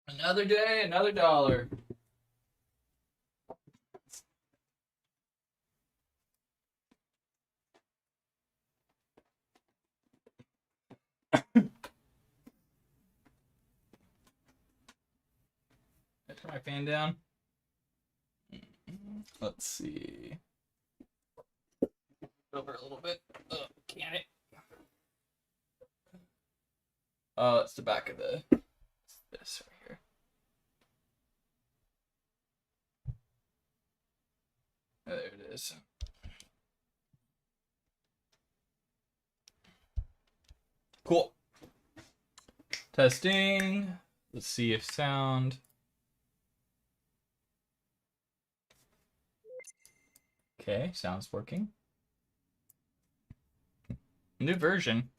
Another day, another dollar. I turn my fan down. Let's see. Over a little bit. Oh, can it? Oh, it's the back of this right here. Oh, there it is. Cool. Testing. Let's see if sound. Okay, sound's working. New version.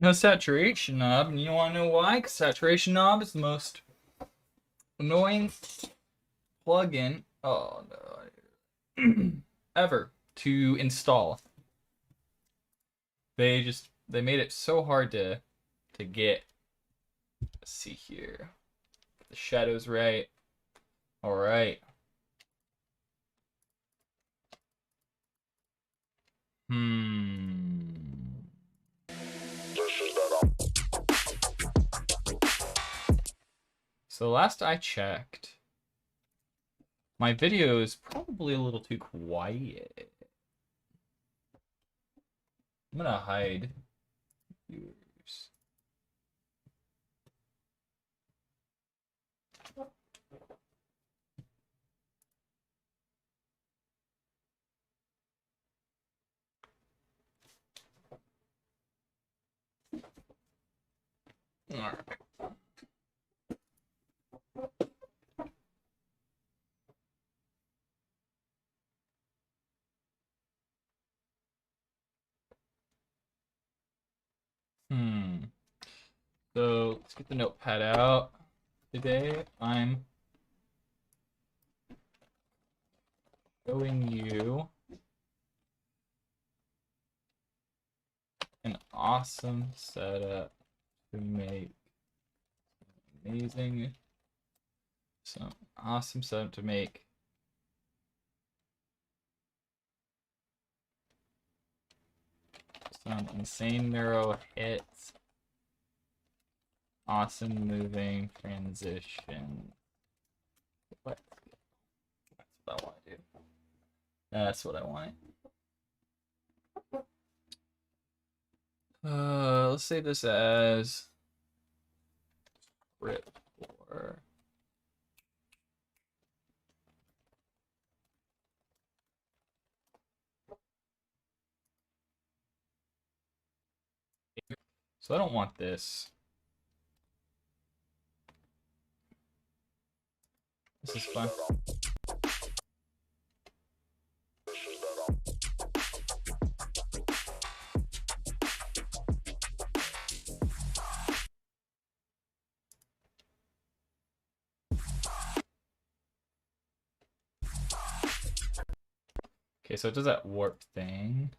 No saturation knob, and you want to know why? Because saturation knob is the most annoying plugin. Oh no, ever to install. They made it so hard to get. Let's see here. Get the shadows right. All right. Hmm. So last I checked, my video is probably a little too quiet. I'm gonna hide viewers. All right. So let's get the notepad out. Today I'm showing you an awesome setup to make amazing, some awesome setup to make some insane neuro hits, awesome moving transition. What? That's what I want to do. That's what I want. Let's save this as rip or so I don't want this. This is fun. Okay, so it does that warp thing.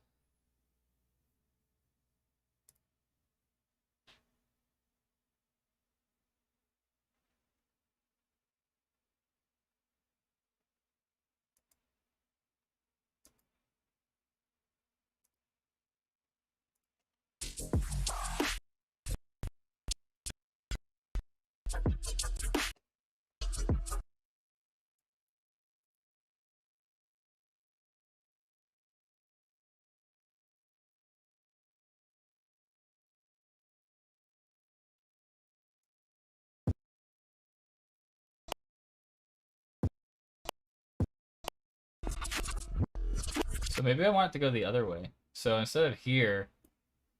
maybe I want it to go the other way. So instead of here,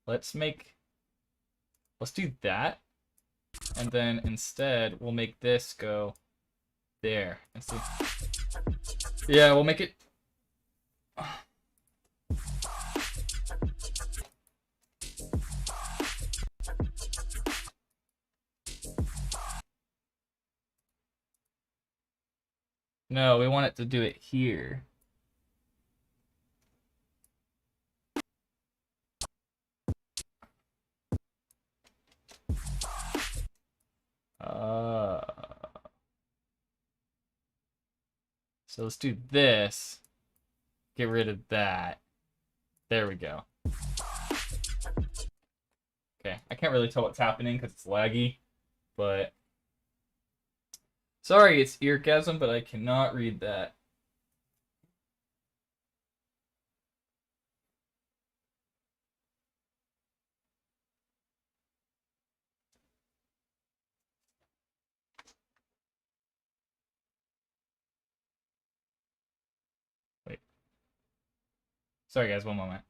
let's do that. And then instead, we'll make this go there. Let's see. Yeah, we'll make it... No, we want it to do it here. So let's do this. Get rid of that. There we go. Okay, I can't really tell what's happening because it's laggy, but... Sorry, it's eargasm, but I cannot read that. Wait. Sorry, guys, one moment.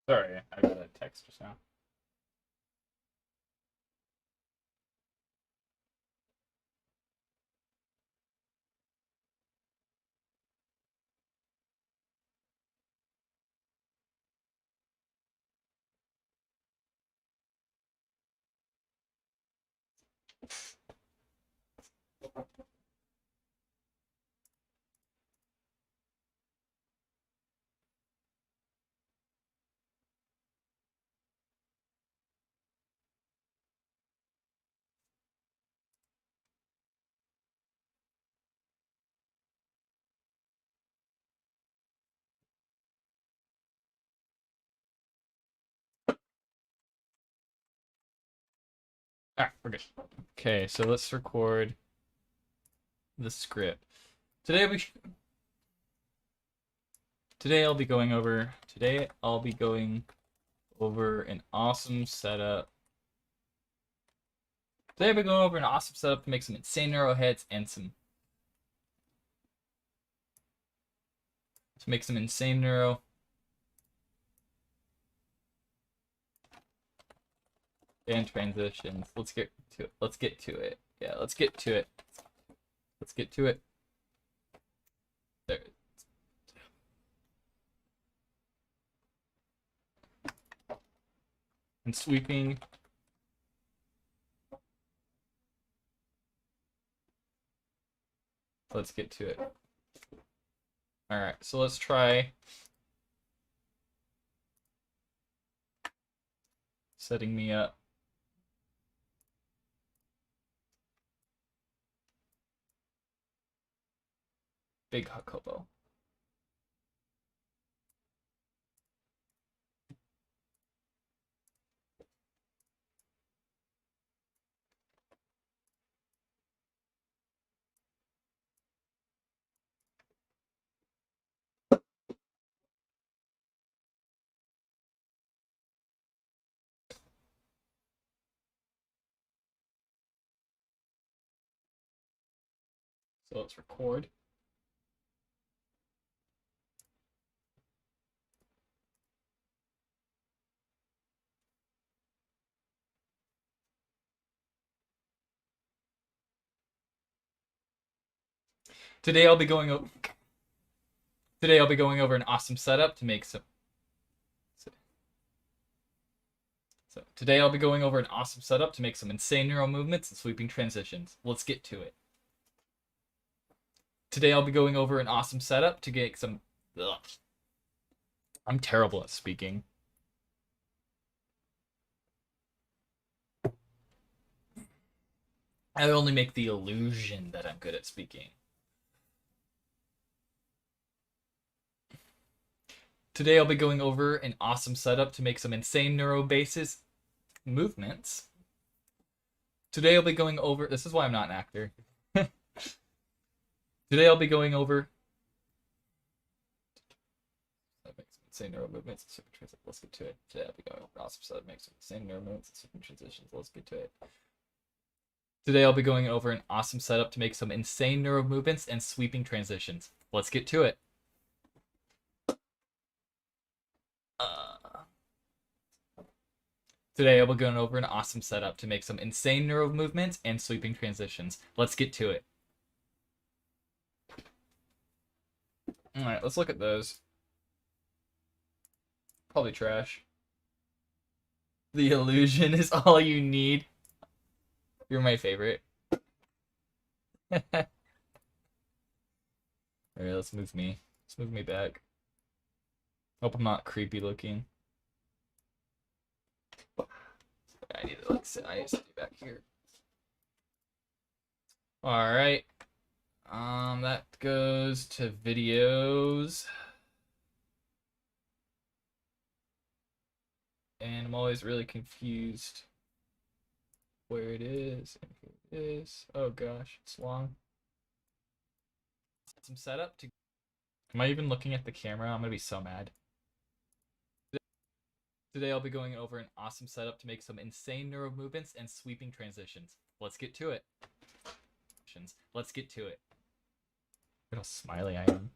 Sorry, I got a text just now. Alright, we're good. Okay, so let's record the script. Today I'll be going over an awesome setup. Today I'll be going over an awesome setup to make some insane neuro hits and some insane neuro and transitions. Let's get to it. Yeah, let's get to it. There. And sweeping. Let's get to it. Alright, so let's try setting me up. Big Hakobo. So let's record. Today I'll be going over an awesome setup to make some insane neural movements and sweeping transitions. Let's get to it. Today I'll be going over an awesome setup to get some... Ugh. I'm terrible at speaking. I only make the illusion that I'm good at speaking. Today I'll be going over an awesome setup to make some insane neuro bases movements. Today I'll be going over, this is why I'm not an actor. Today I'll be going over insane neuro movements and super transitions. Let's get to it. Today I'll be going over an awesome setup to make some insane neuro movements and super transitions. Let's get to it. Today I'll be going over an awesome setup to make some insane neuro movements and sweeping transitions. Let's get to it. Today I will go over an awesome setup to make some insane neuro movements and sweeping transitions. Let's get to it. Alright, let's look at those. Probably trash. The illusion is all you need. You're my favorite. Alright, let's move me. Let's move me back. Hope I'm not creepy looking. I need to sit back here. Alright. That goes to videos. And I'm always really confused where it is and who it is. Oh gosh, it's long. Some setup to. Am I even looking at the camera? I'm gonna be so mad. Today I'll be going over an awesome setup to make some insane neuro movements and sweeping transitions. Let's get to it. Let's get to it. Look how smiley I am.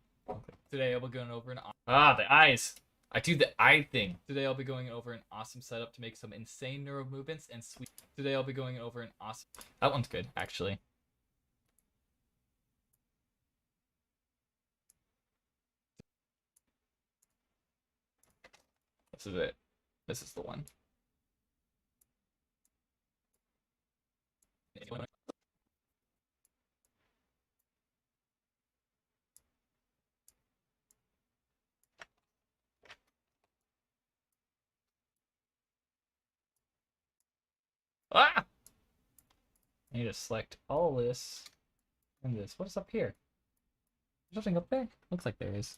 Today I'll be going over an the eyes. I do the eye thing. Today I'll be going over an awesome setup to make some insane neuro movements and sweep. Today I'll be going over an awesome. That one's good, actually. This is it. This is the one. Ah! I need to select all this and this. What is up here? There's nothing up there? Looks like there is.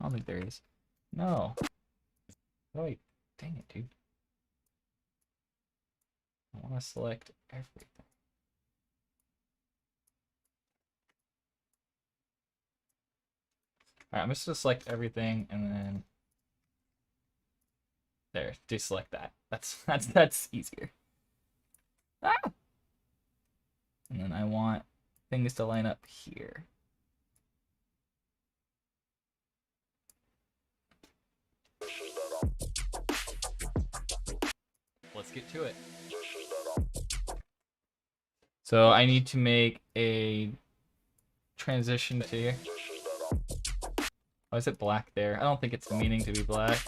I don't think there is. No. Oh, wait. Dang it, dude. I want to select everything. Alright, I'm just going to select everything and then there, deselect that. That's easier. Ah! And then I want things to line up here. Let's get to it. So I need to make a transition to here. Why is it black there? I don't think it's meaning to be black.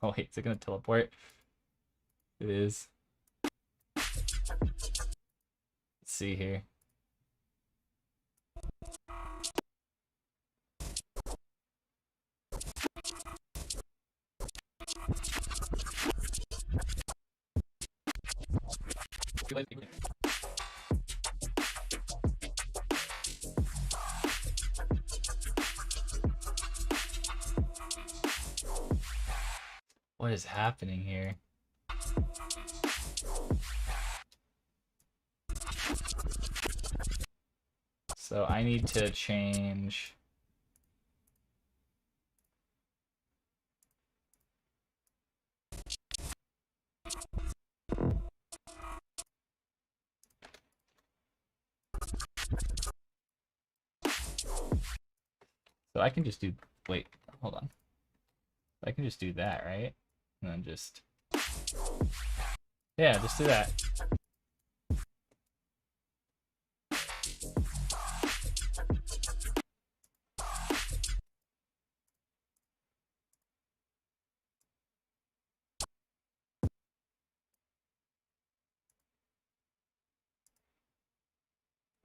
Oh wait, is it gonna teleport? It is. Let's see here. What is happening here? So I need to change. So I can just do, wait, hold on. I can just do that, right? And then just, yeah, just do that.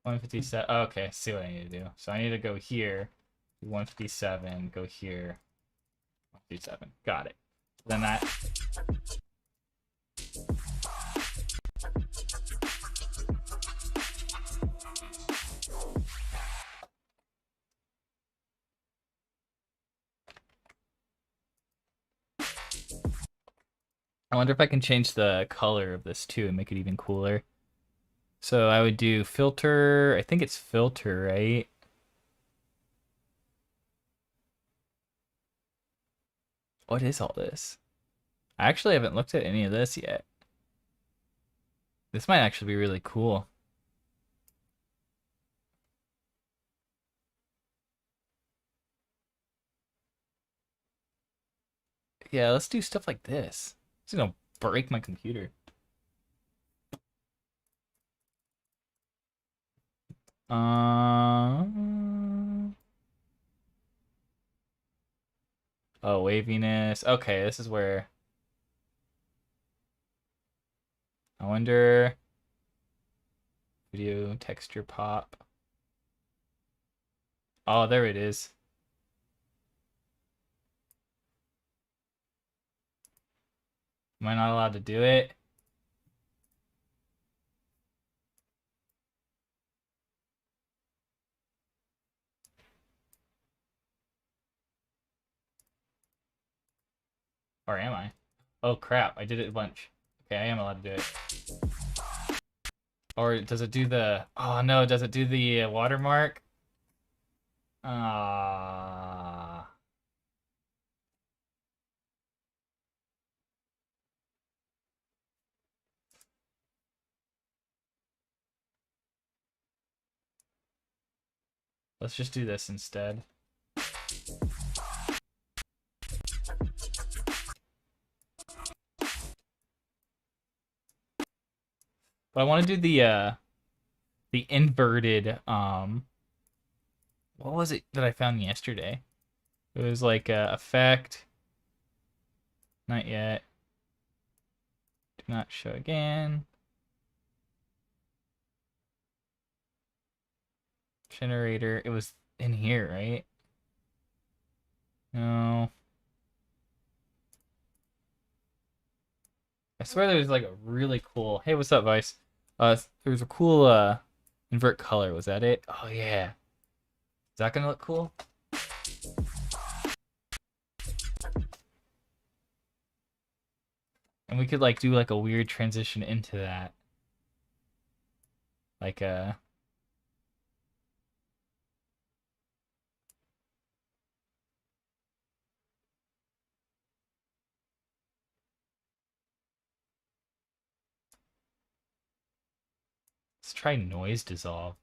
$157. Oh, okay, see what I need to do. So I need to go here, 157, go here, 157. Got it. Then that. I wonder if I can change the color of this too and make it even cooler. So I would do filter, I think it's filter, right? What is all this? I actually haven't looked at any of this yet. This might actually be really cool. Yeah, let's do stuff like this. It's gonna break my computer. Oh, waviness. Okay, this is where I wonder video texture pop. Oh, there it is. Am I not allowed to do it? Or am I? Oh crap, I did it a bunch. Okay, I am allowed to do it. Or does it do the... Oh no, does it do the watermark? Ah. Let's just do this instead. But I want to do the inverted what was it that I found yesterday? It was like effect. Not yet. Do not show again. Generator. It was in here, right? No. I swear there was like a really cool. Hey, what's up, Vice? There was a cool invert color. Was that it? Oh yeah. Is that gonna look cool? And we could like do like a weird transition into that. Like let's try noise dissolve.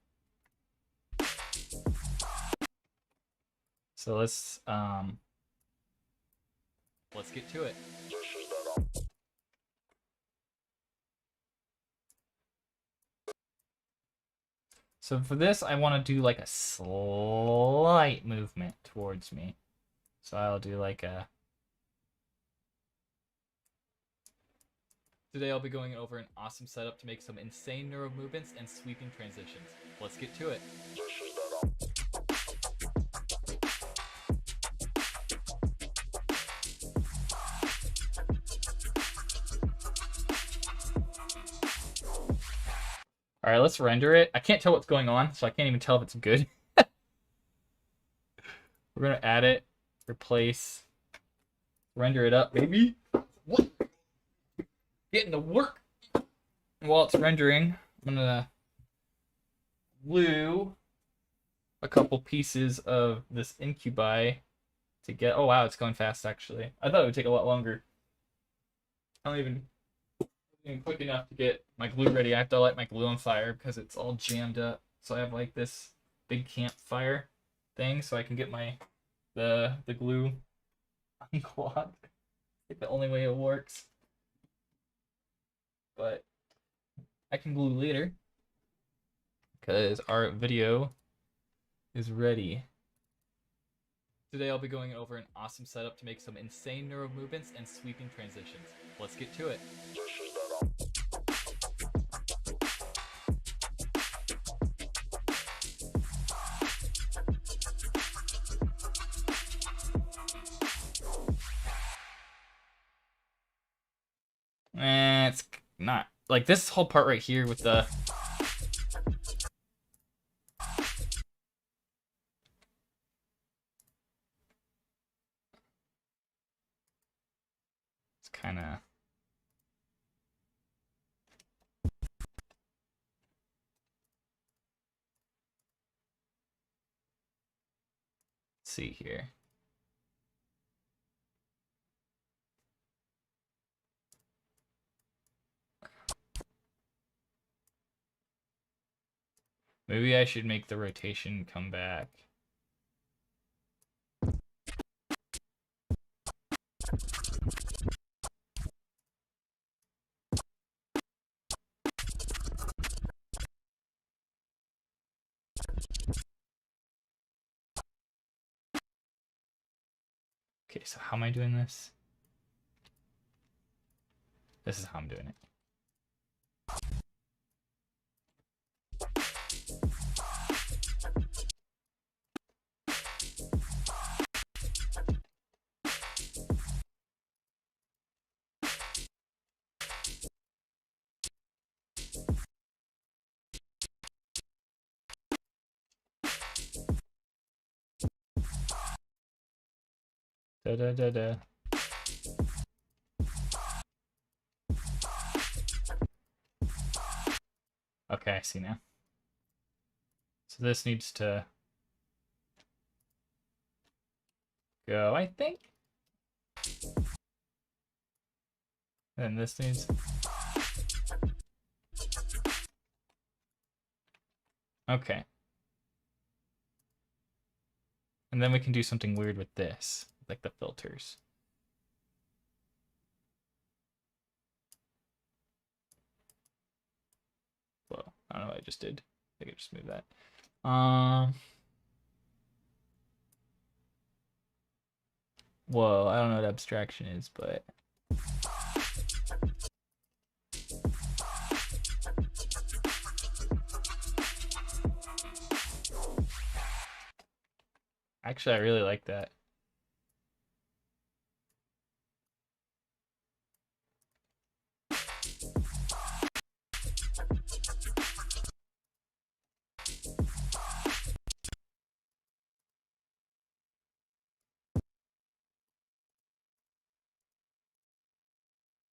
So let's get to it. So for this, I want to do like a slight movement towards me. So I'll do like a... Today I'll be going over an awesome setup to make some insane neural movements and sweeping transitions. Let's get to it. All right, let's render it. I can't tell what's going on, so I can't even tell if it's good. We're gonna add it, replace, render it up, baby. What? Getting to work. While it's rendering, I'm gonna glue a couple pieces of this incubi to get. Oh wow, it's going fast actually. I thought it would take a lot longer. I don't even quick enough to get my glue ready. I have to light my glue on fire because it's all jammed up. So I have like this big campfire thing so I can get my the glue unclogged. Like the only way it works. But I can glue later because our video is ready. Today I'll be going over an awesome setup to make some insane neural movements and sweeping transitions. Let's get to it. It's not like this whole part right here with the it's kind of Let's see here. Maybe I should make the rotation come back. Okay, so how am I doing this? This is how I'm doing it. Da da da da. Okay, I see now. So this needs to go, I think. And this needs. Okay. And then we can do something weird with this, like the filters. Whoa, I don't know what I just did. I think I just moved that. Whoa, I don't know what abstraction is, but actually I really like that.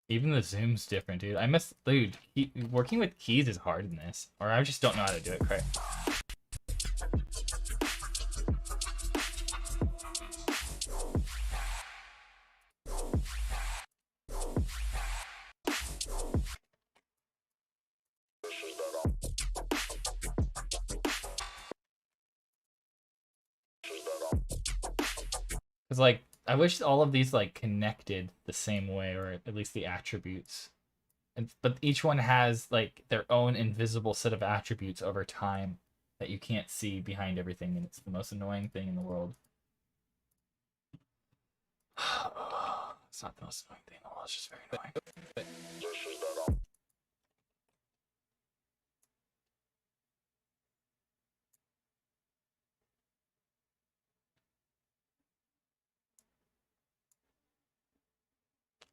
Even the zoom's different, dude. I miss, dude, working with keys is hard in this, or I just don't know how to do it correct. Because, like, I wish all of these, like, connected the same way, or at least the attributes. But each one has, like, their own invisible set of attributes over time that you can't see behind everything, and it's the most annoying thing in the world. It's not the most annoying thing in the world, it's just very annoying.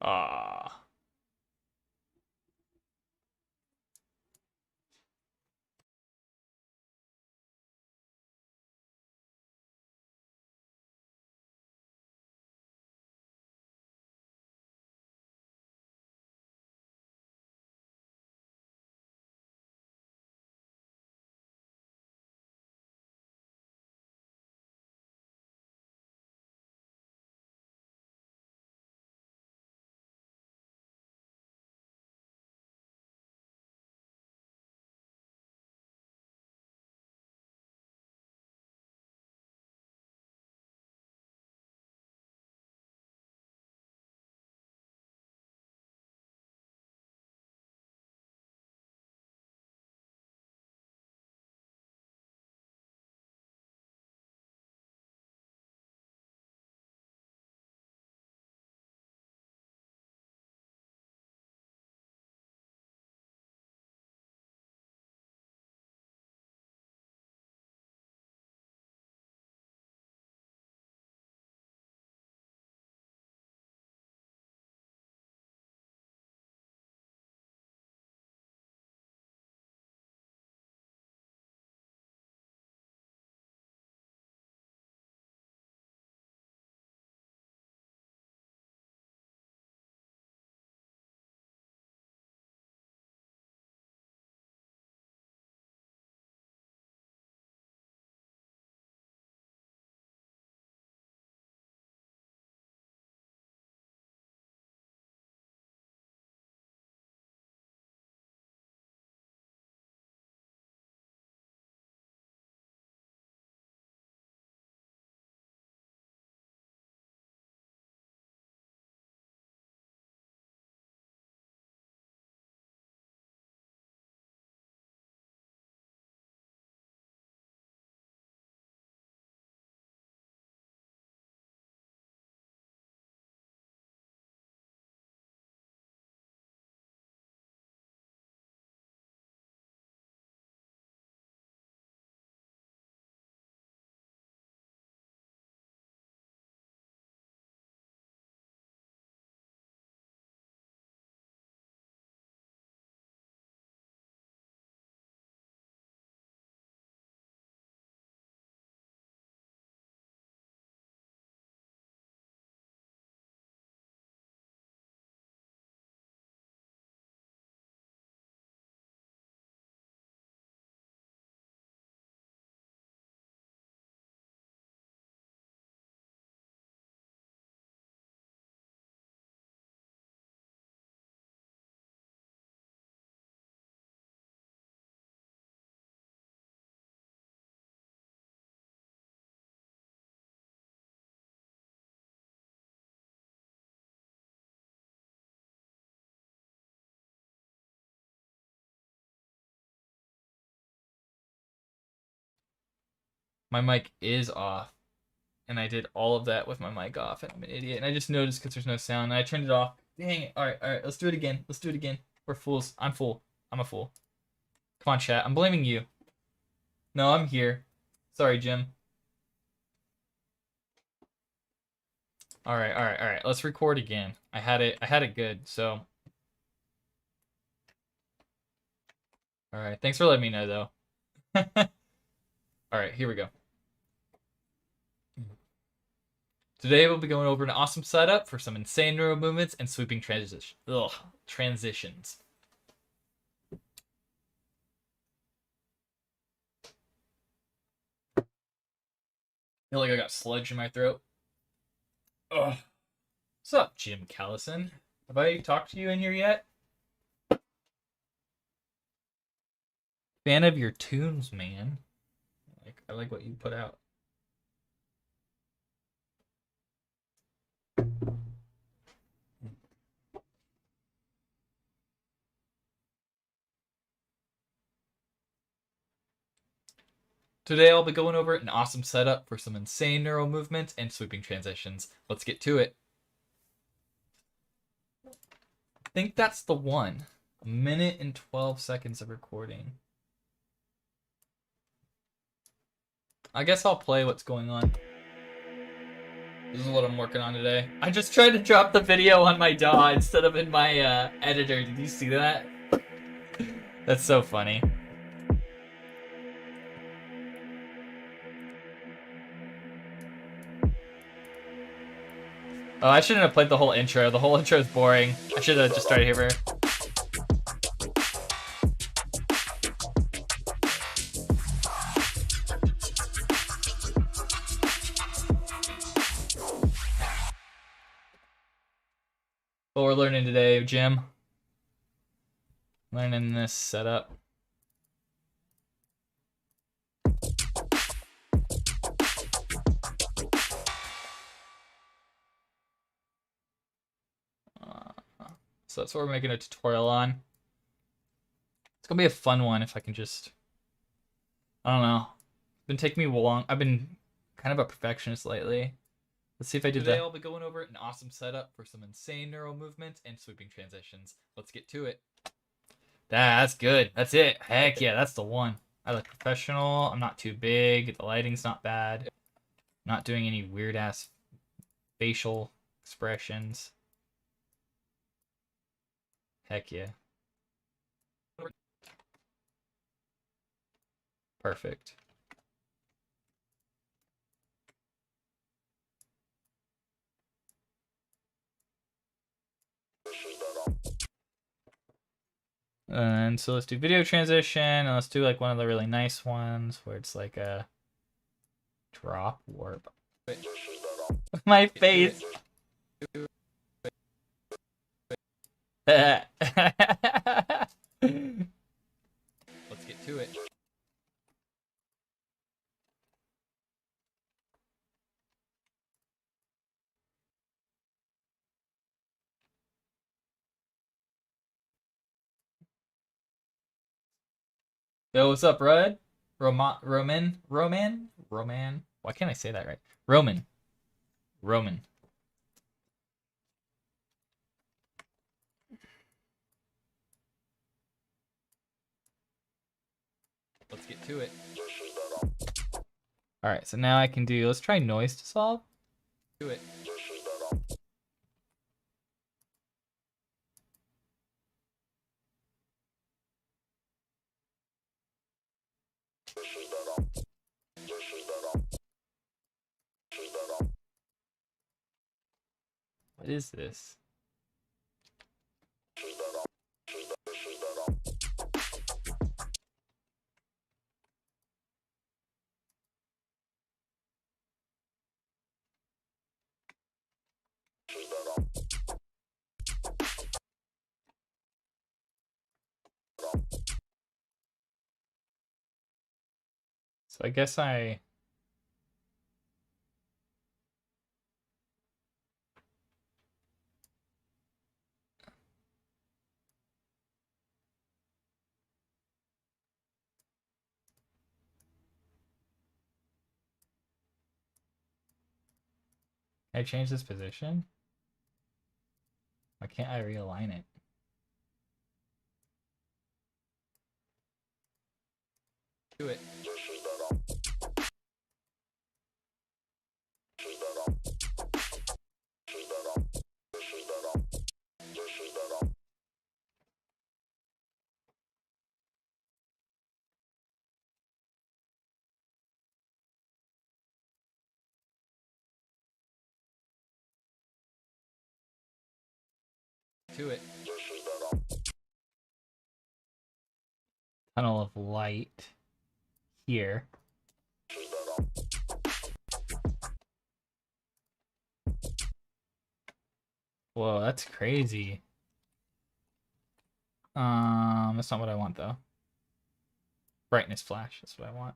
Ah. My mic is off. And I did all of that with my mic off, and I'm an idiot. And I just noticed because there's no sound, and I turned it off. Dang it. Alright, let's do it again. Let's do it again. We're fools. I'm full. I'm a fool. Come on, chat. I'm blaming you. No, I'm here. Sorry, Jim. Alright. Let's record again. I had it good, so. Alright, thanks for letting me know, though. Alright, here we go. Today we'll be going over an awesome setup for some insane neural movements and sweeping transitions. I feel like I got sludge in my throat. Ugh. What's up, Jim Callison? Have I talked to you in here yet? Fan of your tunes, man. I like what you put out. Today I'll be going over an awesome setup for some insane neural movements and sweeping transitions. Let's get to it. I think that's the one. 1 minute and 12 seconds of recording. I guess I'll play what's going on. This is what I'm working on today. I just tried to drop the video on my DAW instead of in my editor. Did you see that? That's so funny. Oh, I shouldn't have played the whole intro. The whole intro is boring. I should have just started here. What we're learning today, Jim? Learning this setup. So that's what we're making a tutorial on. It's gonna be a fun one if I can just, I don't know. It's been taking me long. I've been kind of a perfectionist lately. Let's see if I do that. Today I'll be going over an awesome setup for some insane neural movements and sweeping transitions. Let's get to it. That's good. That's it. Heck yeah, that's the one. I look professional. I'm not too big. The lighting's not bad. I'm not doing any weird ass facial expressions. Heck yeah. Perfect. And so let's do video transition, and let's do like one of the really nice ones where it's like a drop warp. My face. Let's get to it. Yo, what's up, Red? Roman? Why can't I say that right? Roman. Let's get to it. Alright, so now I can do, let's try noise to solve. Do it. What is this? So I guess I... Can I change this position? Why can't I realign it? Do it. To it. Tunnel of light here. Whoa, that's crazy. That's not what I want though. Brightness flash, that's what I want.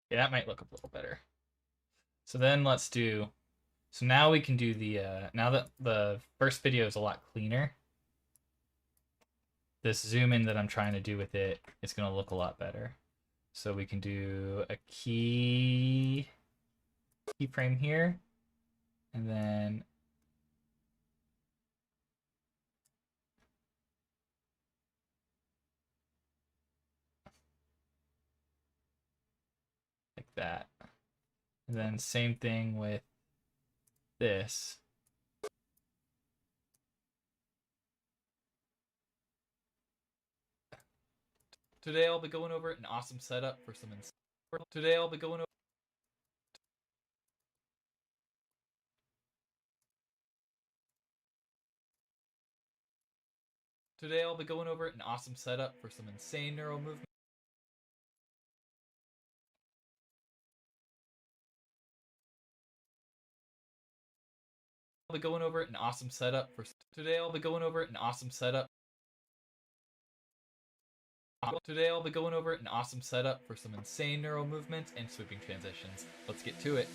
Yeah, that might look a little better. So then let's do, so now we can do the, now that the first video is a lot cleaner, this zoom in that I'm trying to do with it is going to look a lot better. So we can do a keyframe here, and then like that. And then same thing with this. Today I'll be going over an awesome setup for some Today I'll be going over Today I'll be going over an awesome setup for some insane neural movement. I'll be going over an awesome setup for Today I'll be going over an awesome setup. Today I'll be going over an awesome setup for some insane neural movements and sweeping transitions. Let's get to it.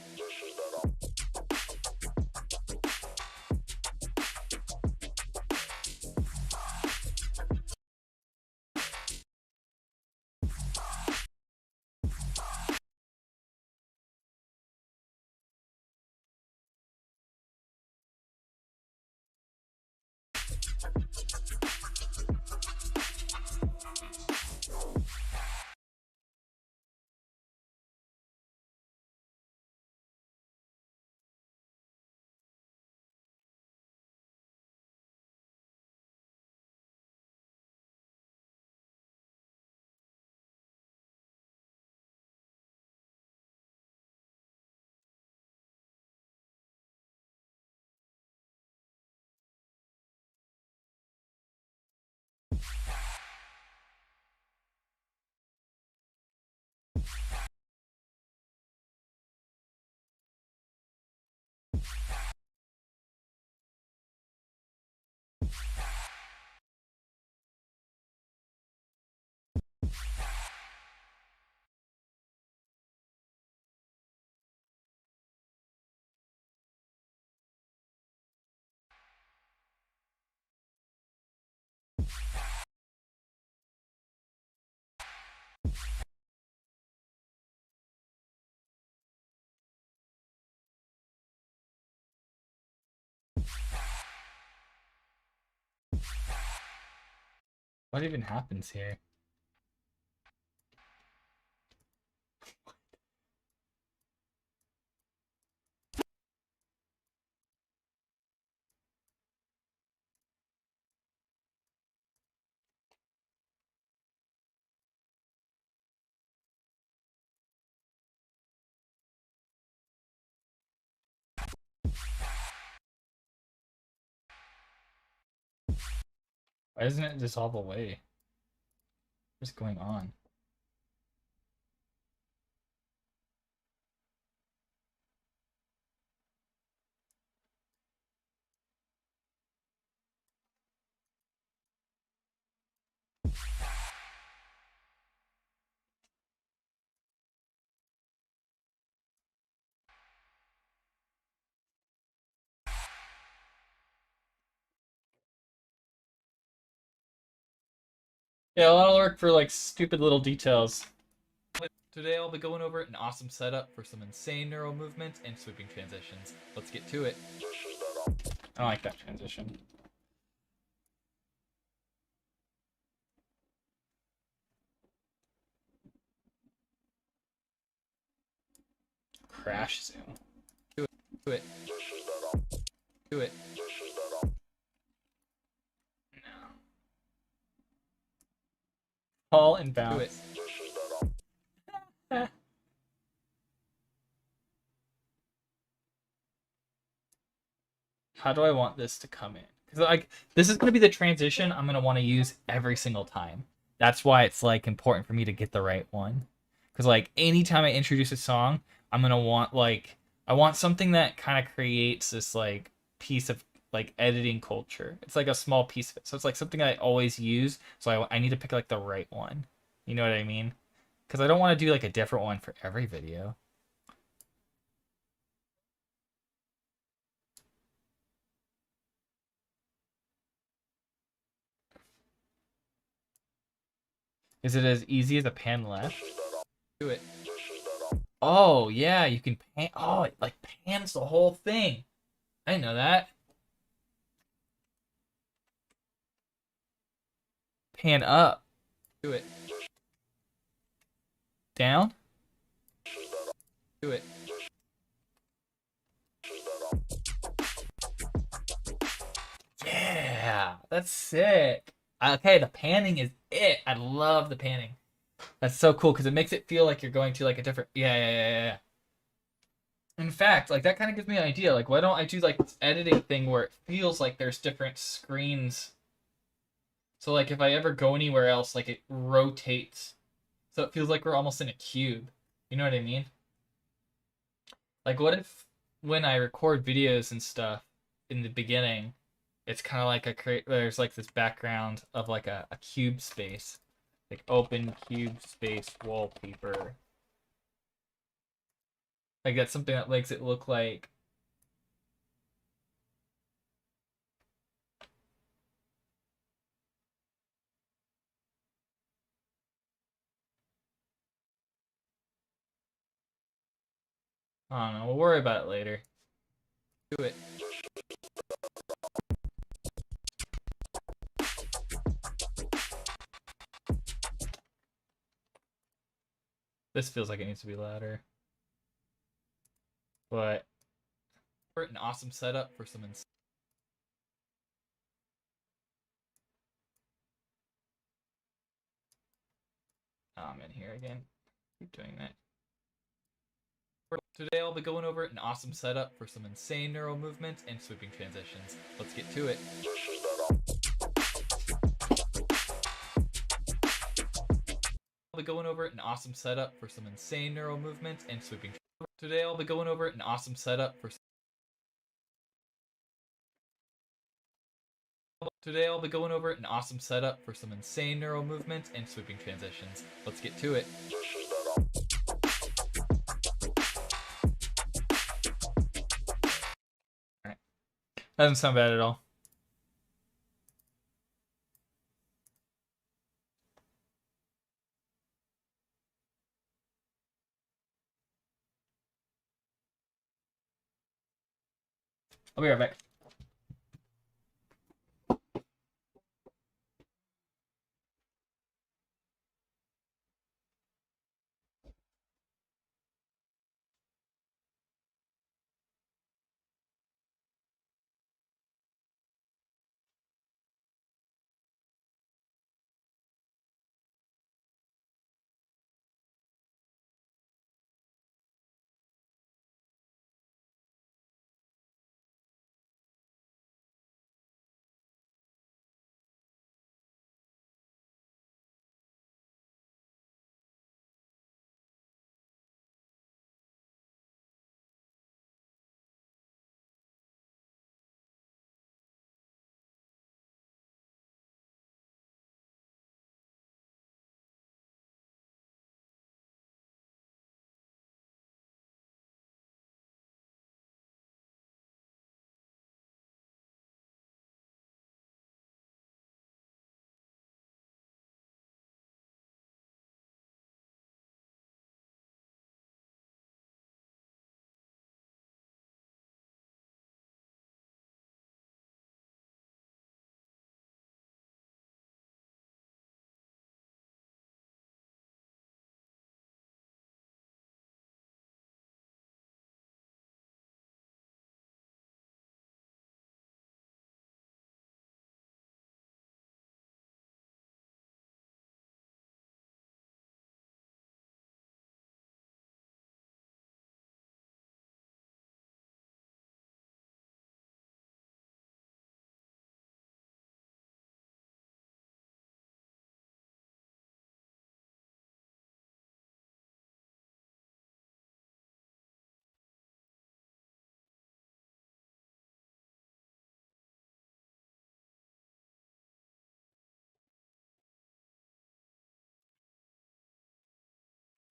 What even happens here? Why doesn't it dissolve away? What's going on? Yeah, a lot of work for like stupid little details. Today I'll be going over an awesome setup for some insane neural movements and sweeping transitions. Let's get to it. I like that transition. Crash zoom. Do it. Do it. Do it. No. Fall and bounce. Do it. How do I want this to come in? Because like this is gonna be the transition I'm gonna want to use every single time. That's why it's like important for me to get the right one. Because like anytime I introduce a song, I'm gonna want like I want something that kind of creates this like piece of like editing culture. It's like a small piece of it. So it's like something I always use. So I need to pick like the right one. You know what I mean? Because I don't want to do like a different one for every video. Is it as easy as a pan left? Do it. Oh, yeah, you can pan. Oh, it like pans the whole thing. I didn't know that. Pan up. Do it. Down. Do it. Yeah, that's sick. Okay, the panning is it. I love the panning. That's so cool because it makes it feel like you're going to like a different. Yeah, yeah, yeah, yeah. In fact, like that kind of gives me an idea. Like, why don't I do like this editing thing where it feels like there's different screens. So like if I ever go anywhere else, like it rotates. So it feels like we're almost in a cube. You know what I mean? Like what if when I record videos and stuff in the beginning, it's kind of like there's like this background of like a cube space. Like open cube space wallpaper. Like that's something that makes it look like I don't know, we'll worry about it later. Do it. This feels like it needs to be louder. But an awesome setup for some I'm in here again. Keep doing that. Today I'll be going over an awesome setup for some insane neural movements and sweeping transitions. Let's get to it. I'll be going over an awesome setup for some insane neural movements and sweeping. Today I'll be going over an awesome setup for. Today I'll be going over an awesome setup for some insane neural movements and sweeping transitions. Let's get to it. Alright. That doesn't sound bad at all. I'll be right back.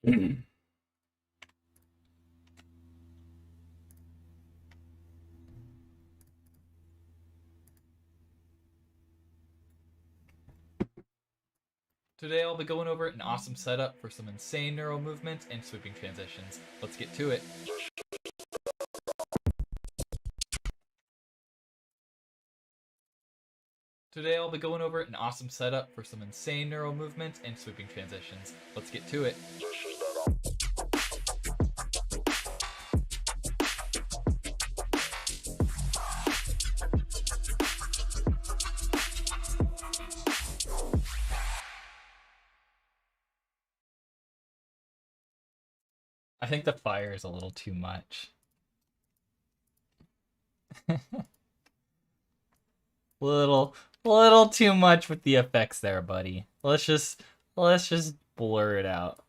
Today I'll be going over an awesome setup for some insane neural movements and sweeping transitions. Let's get to it. Today I'll be going over an awesome setup for some insane neural movements and sweeping transitions. Let's get to it. I think the fire is a little too much. little too much with the effects there, buddy. Let's just blur it out.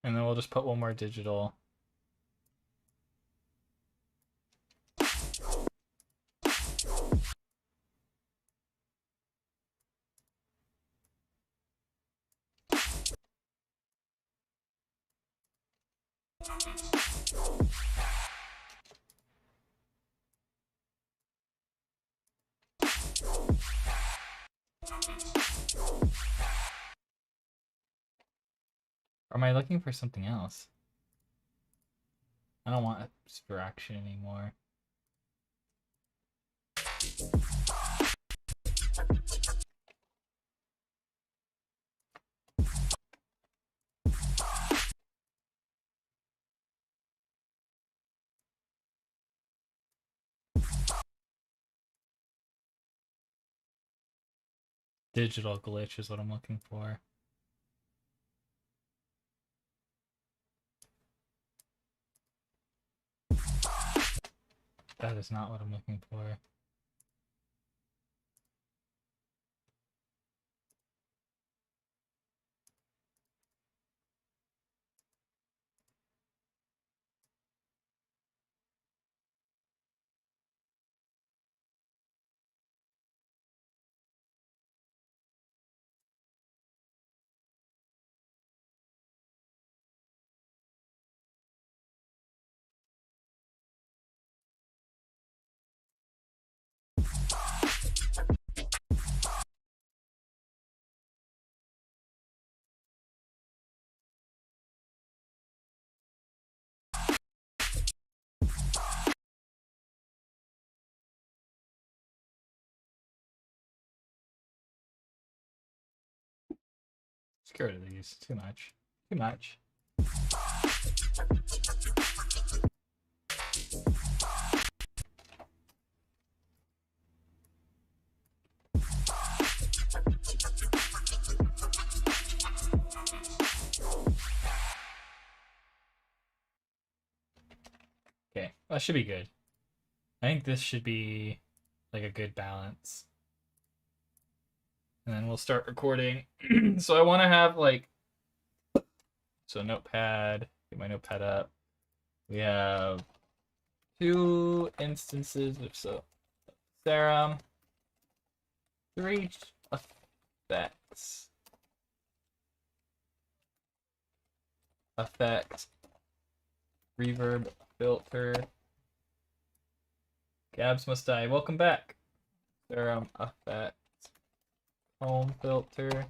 And then we'll just put one more digital. Or am I looking for something else? I don't want abstraction anymore. Digital glitch is what I'm looking for. That is not what I'm looking for. Scared of these. Too much. Too much. Okay, that should be good. I think this should be like a good balance. And then we'll start recording. So I want to have like, so notepad, get my notepad up. We have 2 instances of serum, 3 effects. Effect, reverb, filter. Gabs must die. Welcome back. Serum, effect, home filter,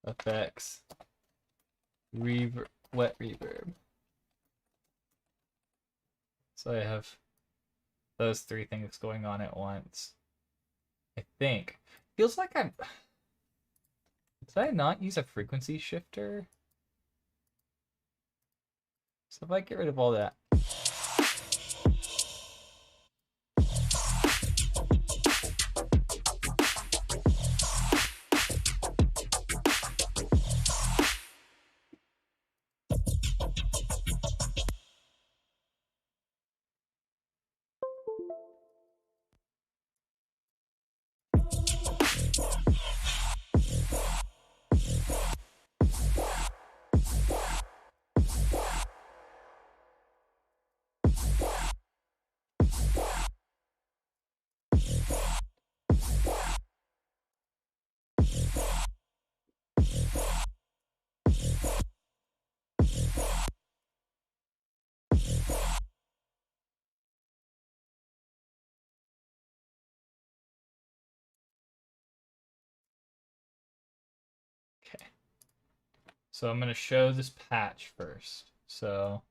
effects, reverb, wet reverb. So I have those 3 things going on at once. I think. Feels like I'm... Did I not use a frequency shifter? So if I get rid of all that. So I'm going to show this patch first. So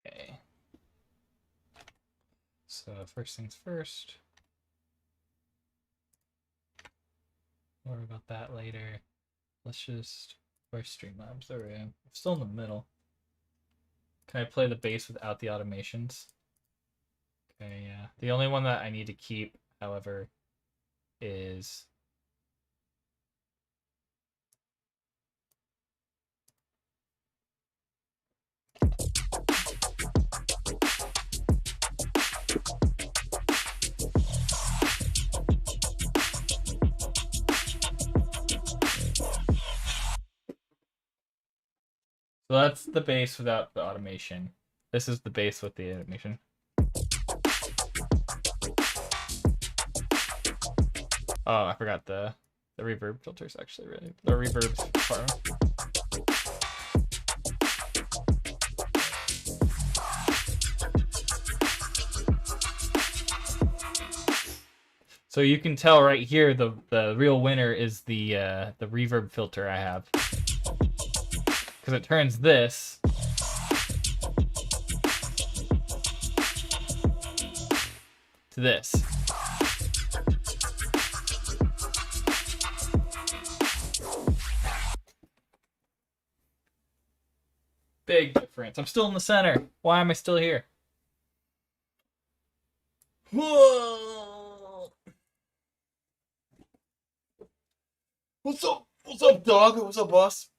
okay. So first things first. Worry about that later. Let's just where's Streamlabs? There we go. I'm still in the middle. Can I play the bass without the automations? Okay, yeah. The only one that I need to keep, however, is so that's the bass without the automation. This is the bass with the automation. Oh, I forgot the reverb filters actually really. The reverb's part. So you can tell right here the real winner is the reverb filter I have. Because it turns this to this. Big difference. I'm still in the center. Why am I still here? Whoa. What's up? What's up, dog? What's up, boss?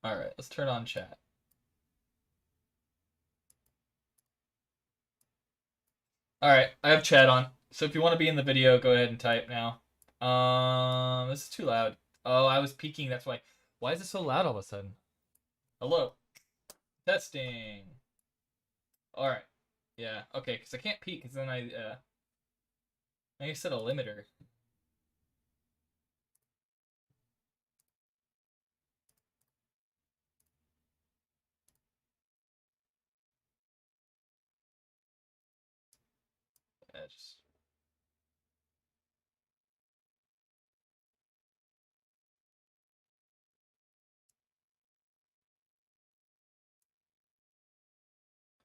All right, let's turn on chat. All right, I have chat on. So if you want to be in the video, go ahead and type now. This is too loud. Oh, I was peeking. That's why. Why is it so loud all of a sudden? Hello. Testing. All right. Yeah. Okay. Because I can't peek. Because then I set a limiter. Yeah, just.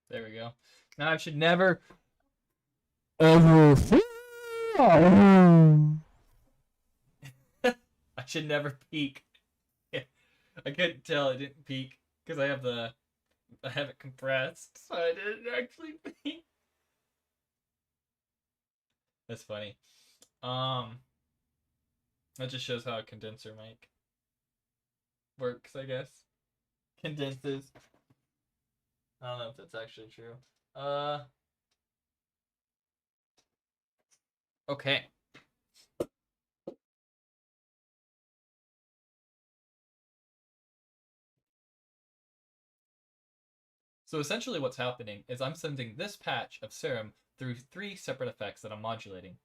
There we go. Now I should never. I should never peek. I couldn't tell I didn't peek because I have it compressed, so I didn't actually peek. That's funny. That just shows how a condenser mic works, I guess. Condenses. I don't know if that's actually true. Okay. So essentially what's happening is I'm sending this patch of serum through 3 separate effects that I'm modulating.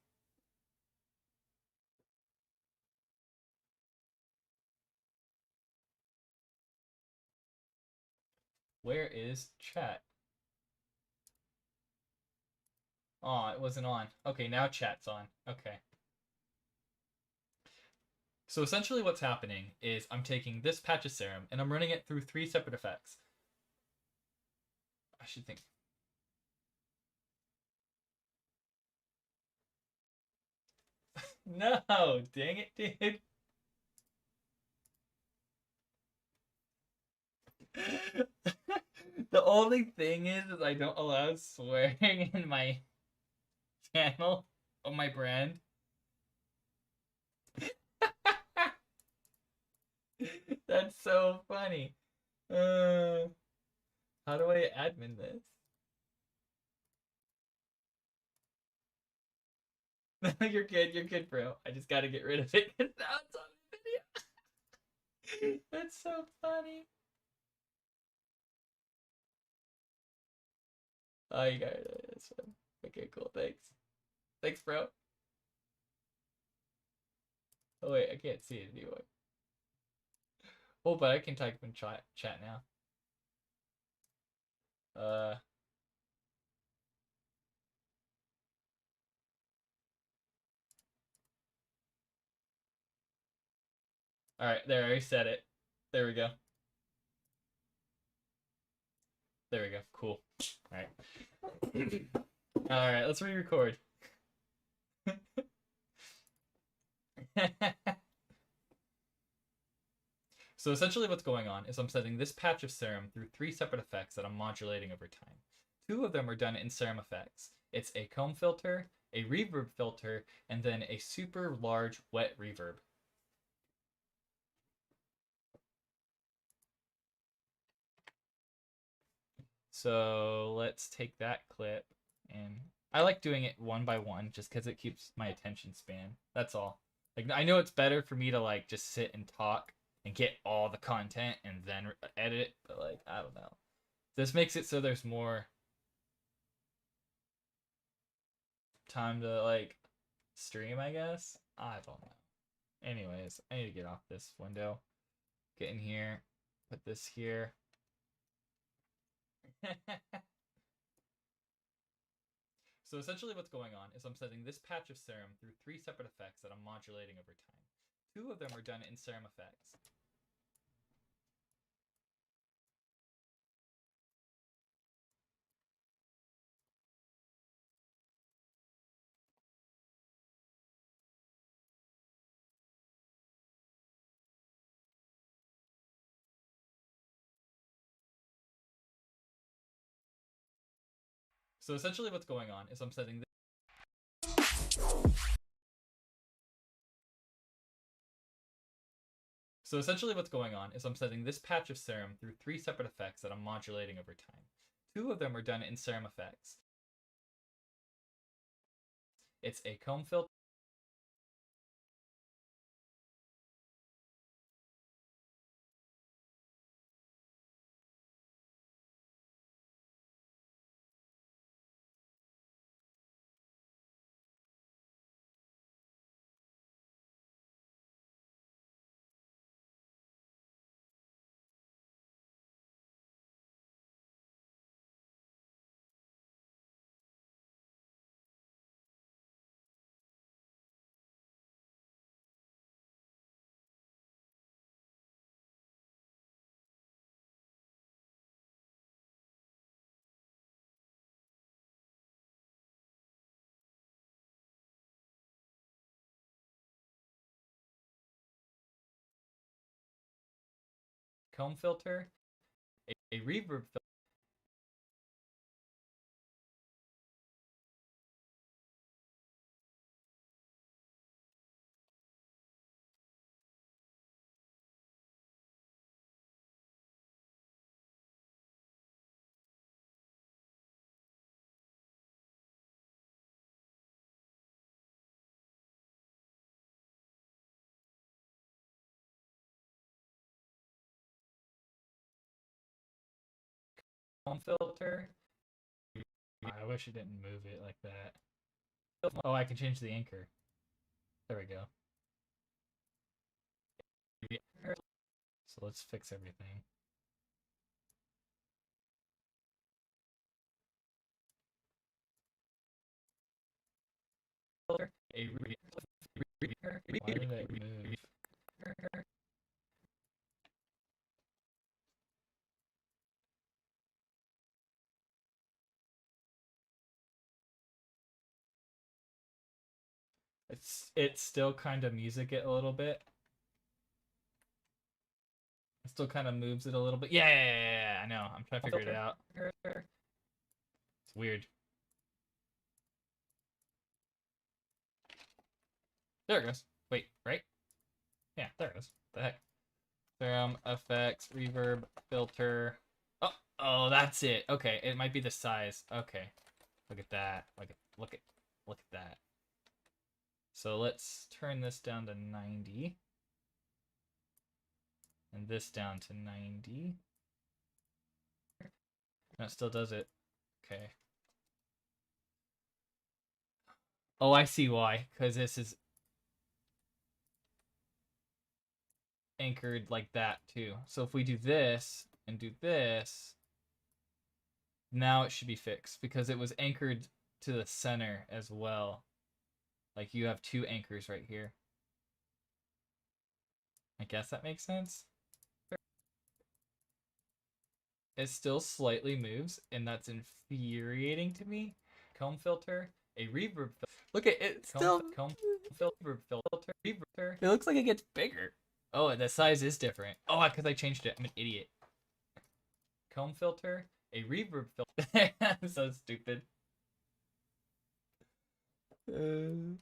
Where is chat? Oh, it wasn't on. Okay, now chat's on. Okay. So essentially what's happening is I'm taking this patch of serum and I'm running it through 3 separate effects. I should think. No, dang it, dude. The only thing is I don't allow swearing in my channel on my brand. That's so funny. How do I admin this? You're good, bro. I just gotta get rid of it because now it's on video. That's so funny. Oh, you got it. That's fun. Okay, cool. Thanks. Thanks, bro. Oh wait, I can't see it anyway. Oh, but I can type in chat now. All right, there. I said it. There we go. There we go. Cool. All right. All right. Let's re-record. So essentially what's going on is I'm setting this patch of serum through 3 separate effects that I'm modulating over time. 2 of them are done in serum effects. It's a comb filter, a reverb filter, and then a super large wet reverb. So let's take that clip, and I like doing it one by one just because it keeps my attention span. That's all. Like, I know it's better for me to like just sit and talk and get all the content and then edit it, but like, I don't know. This makes it so there's more time to like stream, I guess. I don't know. Anyways, I need to get off this window. Get in here. Put this here. So essentially what's going on is I'm setting this patch of serum through 3 separate effects that I'm modulating over time. 2 of them are done in serum effects. So essentially what's going on is I'm setting this patch of serum through 3 separate effects that I'm modulating over time. 2 of them are done in serum effects. It's a comb filter. Comb filter, a reverb filter. Comb filter. I wish it didn't move it like that. Oh, I can change the anchor. There we go. So let's fix everything. Why did it move? It's still kind of music it a little bit. It still kind of moves it a little bit. Yeah. Yeah, I know. I'm trying to figure it out. It's weird. There it goes. Wait, right? Yeah, there it goes. The heck? Serum, effects, reverb, filter. Oh, that's it. Okay, it might be the size. Okay, look at that. Look at that. So let's turn this down to 90, and this down to 90. That still does it. Okay. Oh, I see why. Because this is anchored like that too. So if we do this and do this, now it should be fixed because it was anchored to the center as well. Like you have two anchors right here. I guess that makes sense. It still slightly moves, and that's infuriating to me. Comb filter, a reverb filter. Look at it, still comb filter, reverb. It looks like it gets bigger. Oh, the size is different. Oh, because I changed it. I'm an idiot. Comb filter, a reverb filter. I'm so stupid. And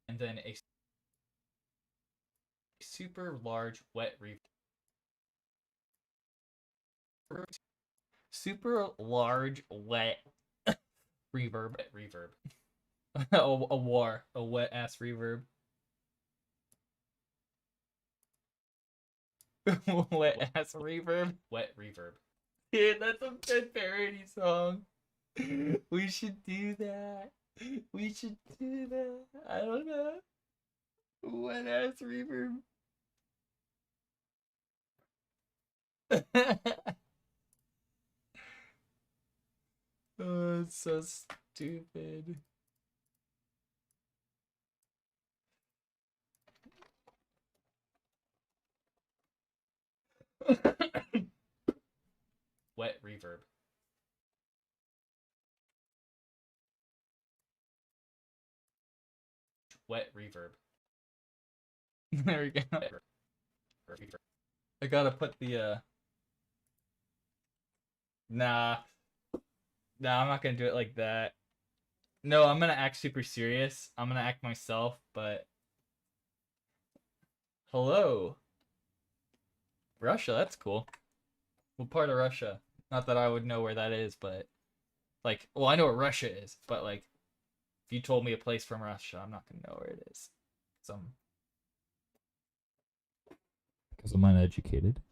then a super large wet reverb. Super large wet reverb. A wet ass reverb. Wet ass reverb. Wet reverb. Dude, that's a good parody song. We should do that. We should do that. I don't know. Wet ass reverb. Oh, it's so stupid. Wet reverb. Wet reverb. There we go. I gotta put the Nah, I'm not gonna do it like that. No, I'm gonna act super serious. I'm gonna act myself, but hello, Russia. That's cool. What part of Russia? Not that I would know where that is, but like, well, I know where Russia is, but like, if you told me a place from Russia, I'm not gonna know where it is. Because I'm uneducated.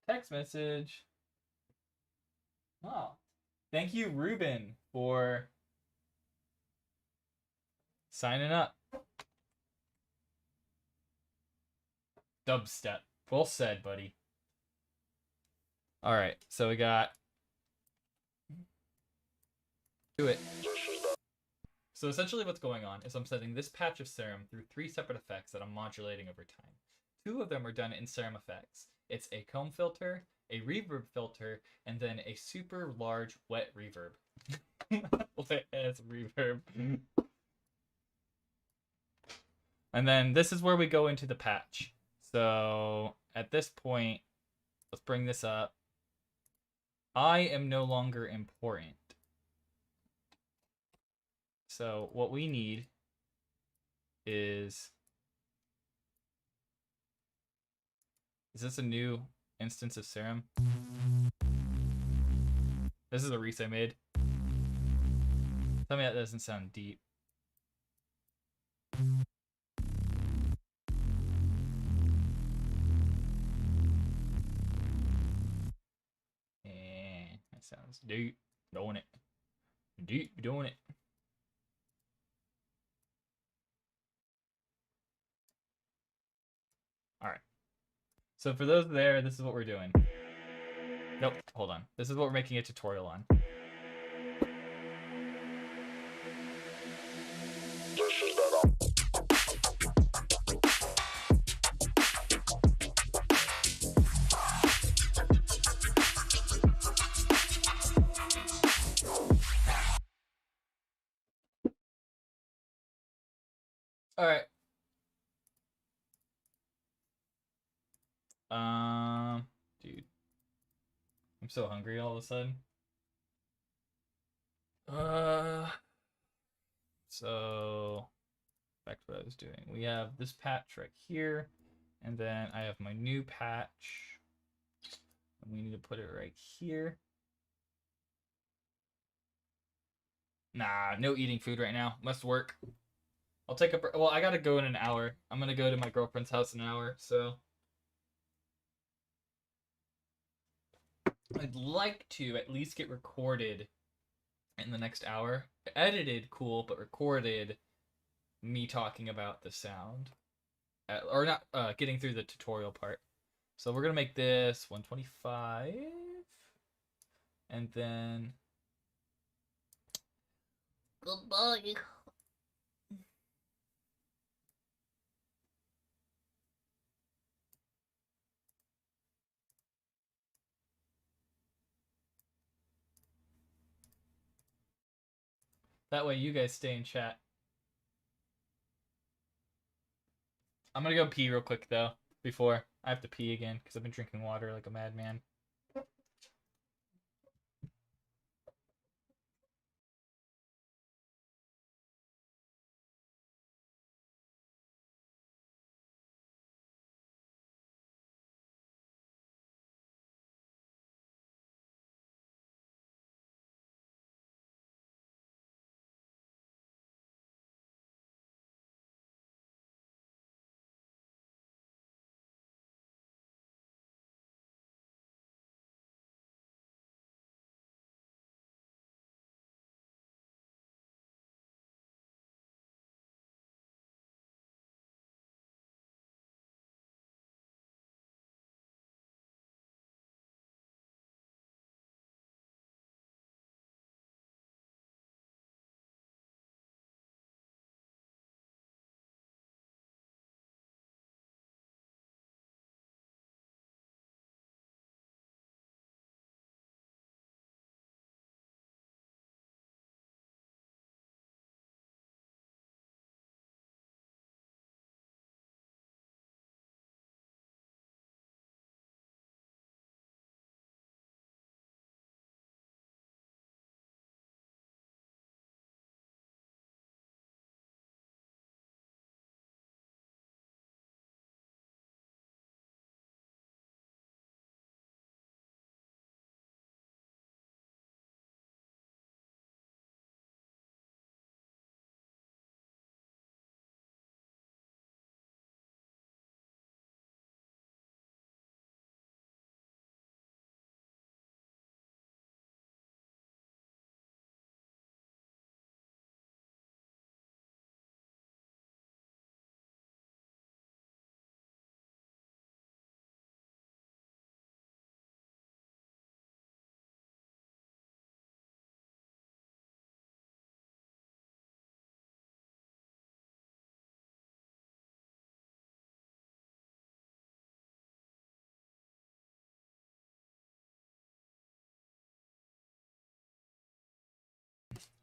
Text message. Oh, thank you, Ruben, for signing up. Dubstep. Well said, buddy. All right, so we got. Do it. So essentially what's going on is I'm setting this patch of serum through 3 separate effects that I'm modulating over time. 2 of them are done in serum effects. It's a comb filter, a reverb filter, and then a super large wet reverb. Wet ass reverb. And then this is where we go into the patch. So at this point, let's bring this up. I am no longer important. So what we need is this a new instance of serum? This is a Reese I made. Tell me that doesn't sound deep. That sounds deep. Doing it. Deep doing it. Alright. So for those there, this is what we're doing. Nope, hold on. This is what we're making a tutorial on. All right. Dude, I'm so hungry all of a sudden. Uh, so back to what I was doing. We have this patch right here, and then I have my new patch, and we need to put it right here. Nah, no eating food right now. Must work. I'll take a. Well, I gotta go in an hour. I'm gonna go to my girlfriend's house in an hour, so I'd like to at least get recorded in the next hour. Edited, cool, but recorded me talking about the sound. Or not getting through the tutorial part. So we're gonna make this 125, and then goodbye. That way you guys stay in chat. I'm gonna go pee real quick though. Before I have to pee again because I've been drinking water like a madman.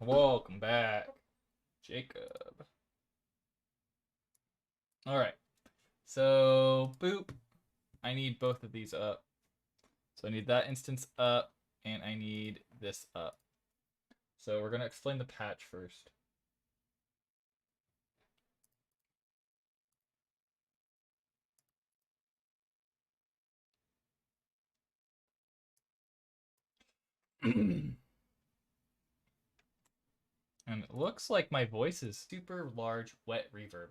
Welcome back, Jacob. All right. So boop. I need both of these up. So I need that instance up, and I need this up. So we're gonna explain the patch first. And it looks like my voice is super large wet reverb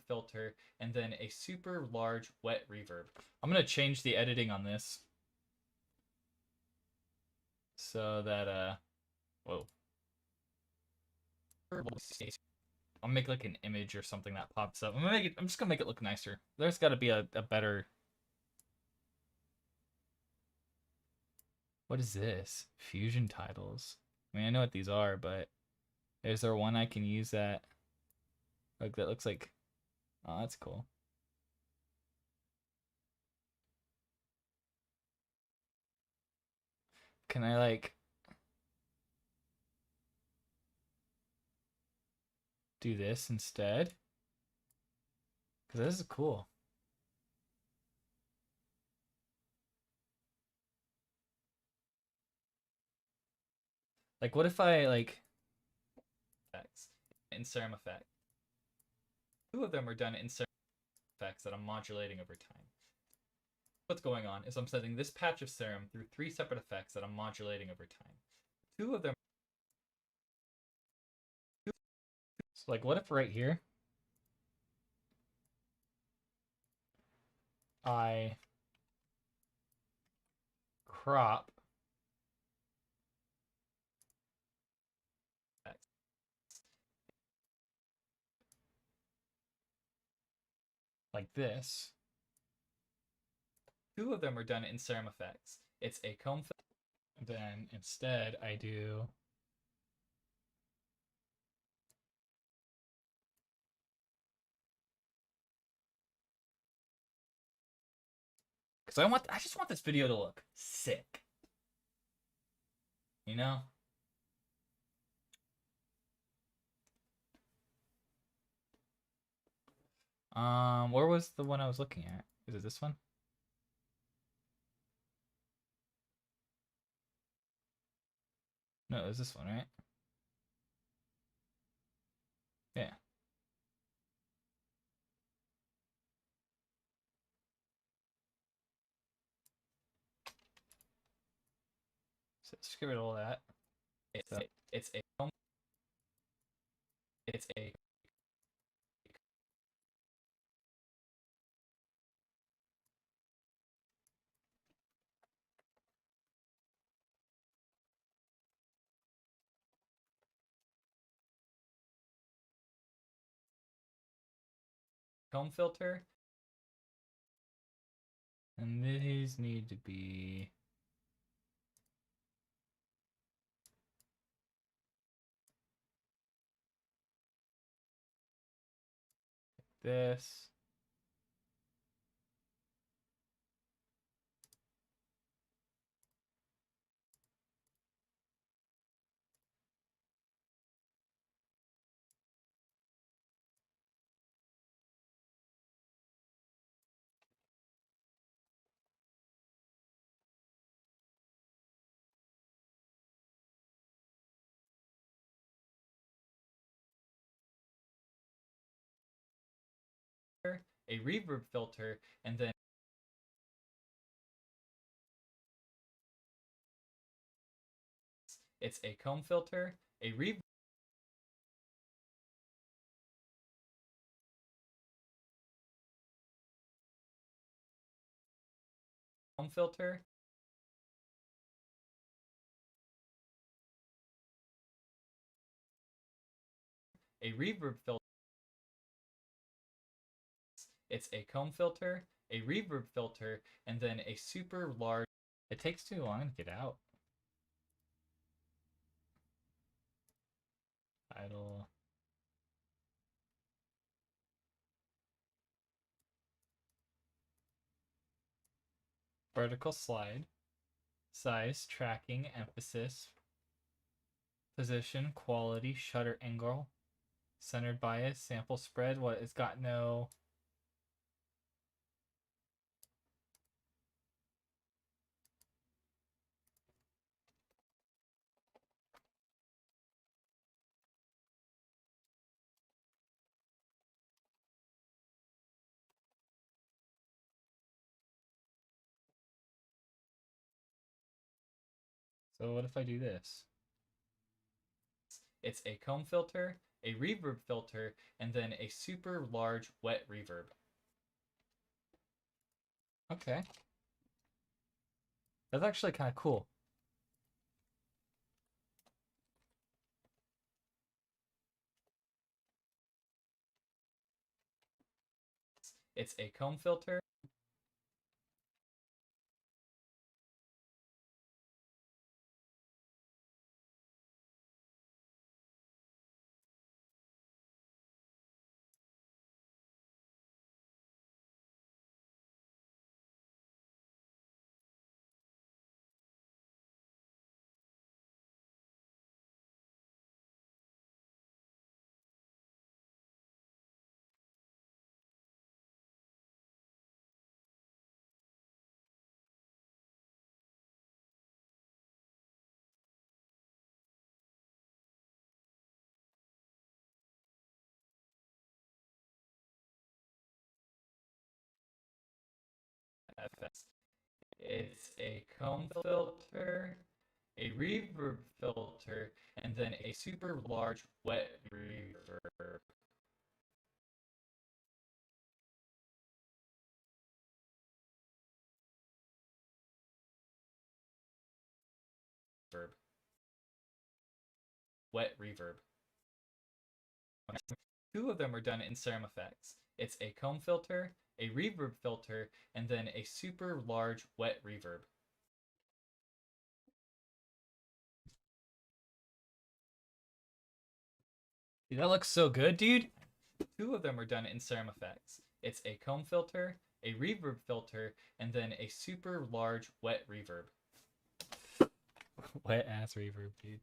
filter, and then a super large wet reverb. I'm gonna change the editing on this so that whoa. I'll make like an image or something that pops up. I'm just gonna make it look nicer. There's gotta be a better. What is this? Fusion titles. I mean, I know what these are, but is there one I can use that that looks like, oh, that's cool. Can I like do this instead. Because this is cool. Like, what if I, like, effects in serum effect? Two of them are done in serum effects that I'm modulating over time. What's going on is I'm setting this patch of serum through 3 separate effects that I'm modulating over time. Two of them. So, like, what if right here I crop like this. Two of them are done in serum effects. It's a comb filter. Then instead I do because I just want this video to look sick. You know? Where was the one I was looking at? Is it this one? No, it was this one, right? Yeah. So just get rid of all that. It's a comb filter. And these need to be this. A reverb filter, and then it's a comb filter, a reverb filter, a reverb filter. It's a comb filter, a reverb filter, and then a super large. It takes too long to get out. Idle. Vertical slide. Size, tracking, emphasis, position, quality, shutter angle, centered bias, sample spread. What? It's got no. So what if I do this? It's a comb filter, a reverb filter, and then a super large wet reverb. Okay. That's actually kind of cool. It's a comb filter. a comb filter, a reverb filter, and then a super large wet reverb. Wet reverb. Two of them are done in Serum Effects. It's a comb filter, a reverb filter, and then a super large wet reverb. Dude, that looks so good, dude. Two of them are done in Serum Effects. It's a comb filter, a reverb filter, and then a super large wet reverb. Wet ass reverb, dude.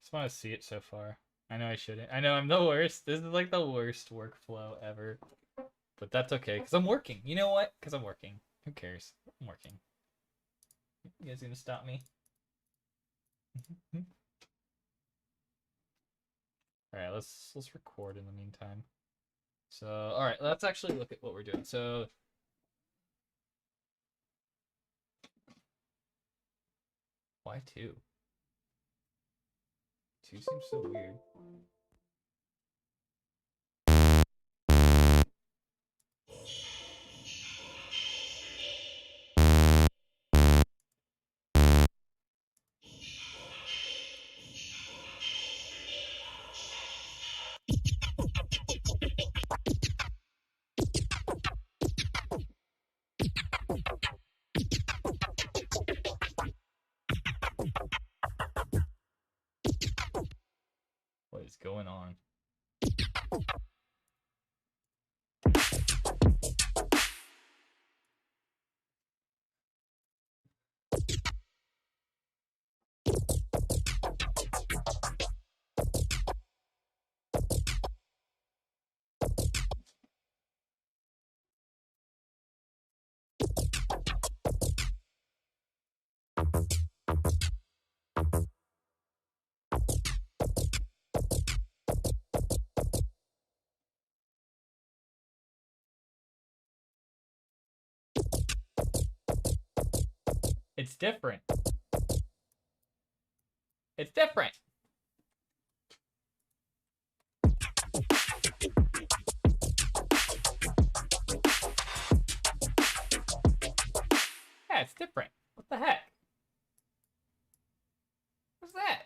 Just want to see it so far. I know I shouldn't. I know I'm the worst. This is like the worst workflow ever. But that's okay, because I'm working. You know what? Because I'm working. Who cares? I'm working. You guys gonna stop me? Alright, let's record in the meantime. So, alright, let's actually look at what we're doing. So, why 2? 2 seems so weird. What is going on? It's different. It's different. Yeah, it's different. What the heck? What's that?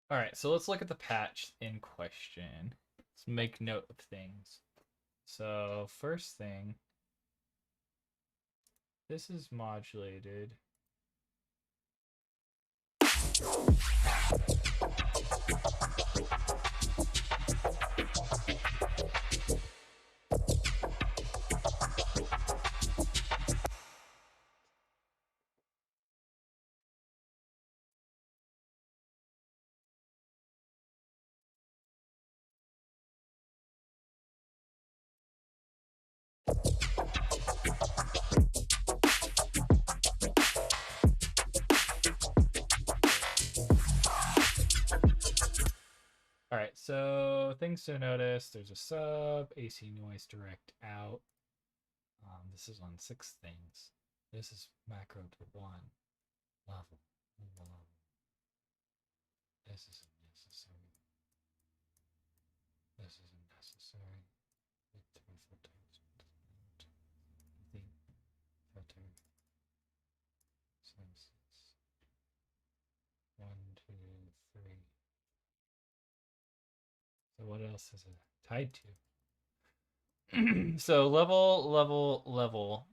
All right, so let's look at the patch in question. Let's make note of things. So first thing, this is modulated. All right, so things to notice. There's a sub, AC noise direct out. This is on 6 things. This is macro to 1 level. This is So what else is it tied to? So level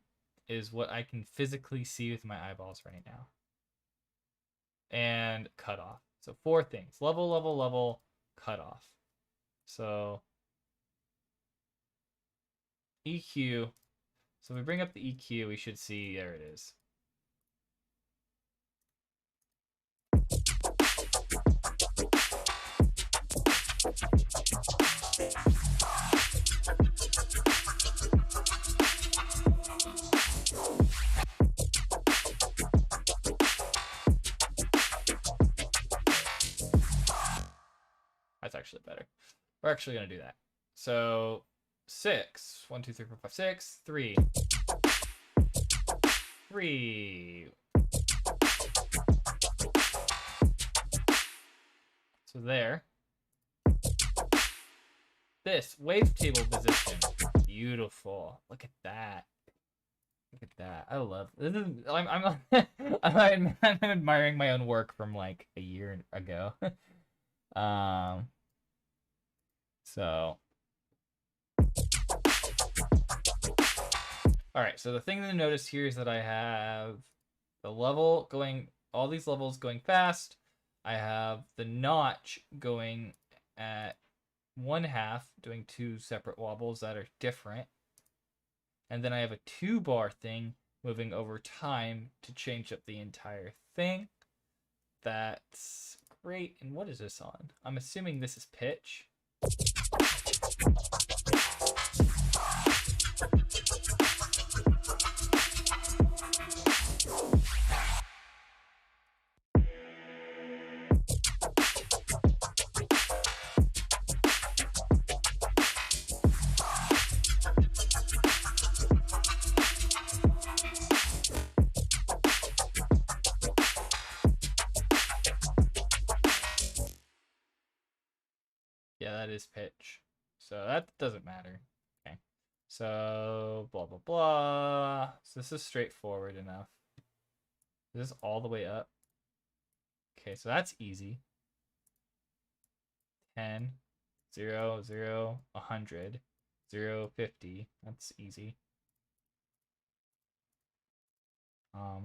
is what I can physically see with my eyeballs right now. And cutoff. So 4 things. Level, cutoff. So EQ. So if we bring up the EQ, we should see, there it is. That's actually better. We're actually going to do that. So 6. 1, 2, 3, 4, 5, 6. 3. 3. So there. This wavetable position. Beautiful. Look at that. Look at that. I love this. I'm admiring my own work from like a year ago. So all right, so the thing to notice here is that I have the level going, all these levels going fast. I have the notch going at 1/2, doing 2 separate wobbles that are different. And then I have a 2-bar thing moving over time to change up the entire thing. That's great. And what is this on? I'm assuming this is pitch. Yeah, that is pitch. So that doesn't matter. Okay. So blah, blah, blah. So this is straightforward enough. Is this all the way up? Okay, so that's easy. 10, 0, 0, 100, 0, 50. That's easy.